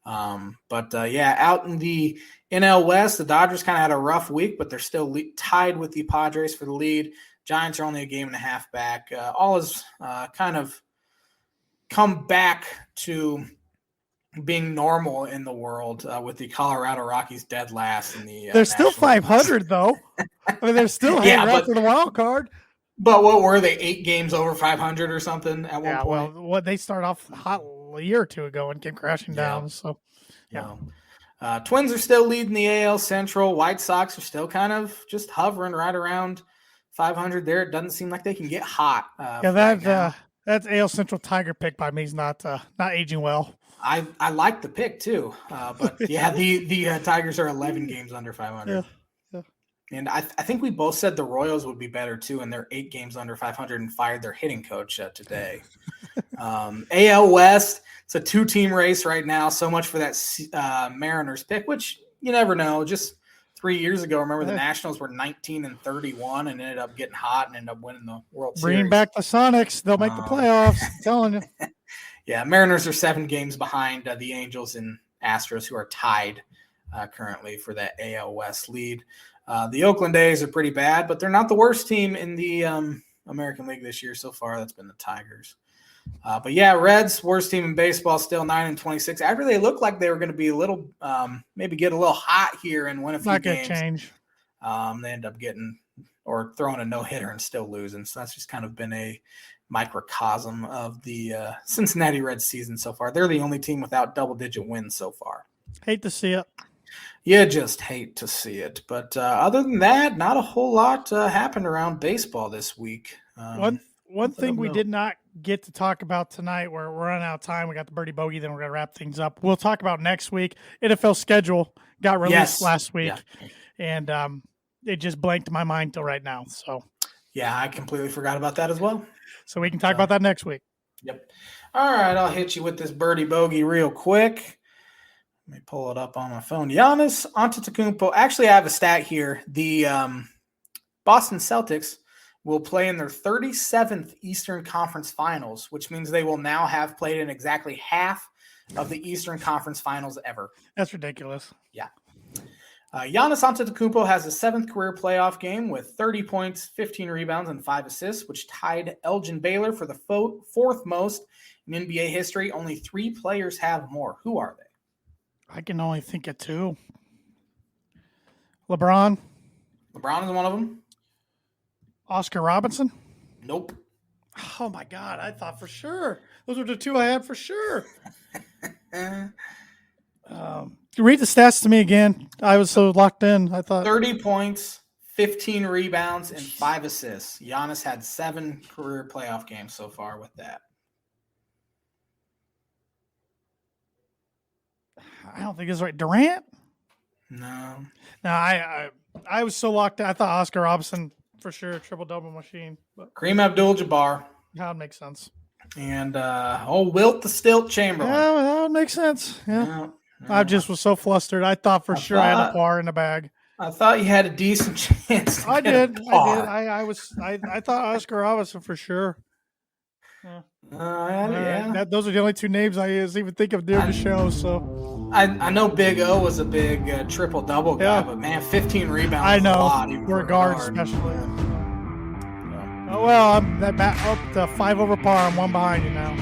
Out in the NL West, the Dodgers kind of had a rough week, but they're still tied with the Padres for the lead. Giants are only a game and a half back. All is kind of come back to being normal in the world with the Colorado Rockies dead last in the. They're still 500 though. I mean, they're still hanging around for the wild card. But what were they? 8 games over 500 or something at one point? Well, they started off hot a year or two ago and came crashing down. So, yeah. Twins are still leading the AL Central. White Sox are still kind of just hovering right around 500 there. It doesn't seem like they can get hot. That's AL Central Tiger pick by me is not aging well. I like the pick too, but the Tigers are 11 games under 500. Yeah. And I think we both said the Royals would be better too, and they're 8 games under 500 and fired their hitting coach today. AL West, it's a 2-team race right now. So much for that Mariners pick, which you never know. Just 3 years ago, remember the Nationals were 19-31 and ended up getting hot and ended up winning the World Series. Bring back the Sonics; they'll make the playoffs. I'm telling you. Yeah, Mariners are 7 games behind the Angels and Astros, who are tied currently for that AL West lead. The Oakland A's are pretty bad, but they're not the worst team in the American League this year so far. That's been the Tigers. Reds, worst team in baseball, still 9-26. After they looked like they were going to be a little, maybe get a little hot here and win a few games. Not going to change. They end up getting or throwing a no-hitter and still losing. So that's just kind of been a microcosm of the Cincinnati Reds season so far. They're the only team without double-digit wins so far. Hate to see it. You just hate to see it. But other than that, not a whole lot happened around baseball this week. One thing we did not get to talk about tonight, we're running out of time. We got the Birdie Bogey, then we're going to wrap things up. We'll talk about next week. NFL schedule got released last week, and it just blanked my mind till right now. So, yeah, I completely forgot about that as well. So we can talk about that next week. Yep. All right, I'll hit you with this Birdie Bogey real quick. Let me pull it up on my phone. Giannis Antetokounmpo. Actually, I have a stat here. The Boston Celtics will play in their 37th Eastern Conference Finals, which means they will now have played in exactly half of the Eastern Conference Finals ever. That's ridiculous. Yeah. Giannis Antetokounmpo has a 7th career playoff game with 30 points, 15 rebounds, and 5 assists, which tied Elgin Baylor for the 4th most in NBA history. Only 3 players have more. Who are they? I can only think of 2. LeBron. LeBron is one of them. Oscar Robinson. Nope. Oh my God! I thought for sure those were the two I had for sure. Read the stats to me again. I was so locked in. I thought 30 points, 15 rebounds, and 5 assists. Giannis had 7 career playoff games so far with that. I don't think it's right. Durant? No. No, I was so locked in. I thought Oscar Robertson for sure, triple-double machine. But Kareem Abdul-Jabbar. that would make sense. And Wilt the Stilt Chamberlain. Yeah, that would make sense. Yeah. I just was so flustered. I thought for sure I had a par in the bag. I thought you had a decent chance. I did. I thought Oscar Robertson for sure. Yeah. Those are the only two names I even think of during the show. So I know Big O was a big triple-double guy, but man, 15 rebounds. I know. Is a lot, even for a guard, especially. Oh well, I'm up to 5 over par. I'm 1 behind you now.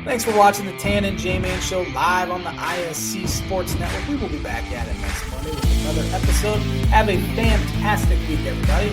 Thanks for watching the Tan and J-Man Show live on the ISC Sports Network. We will be back at it next Monday with another episode. Have a fantastic week, everybody.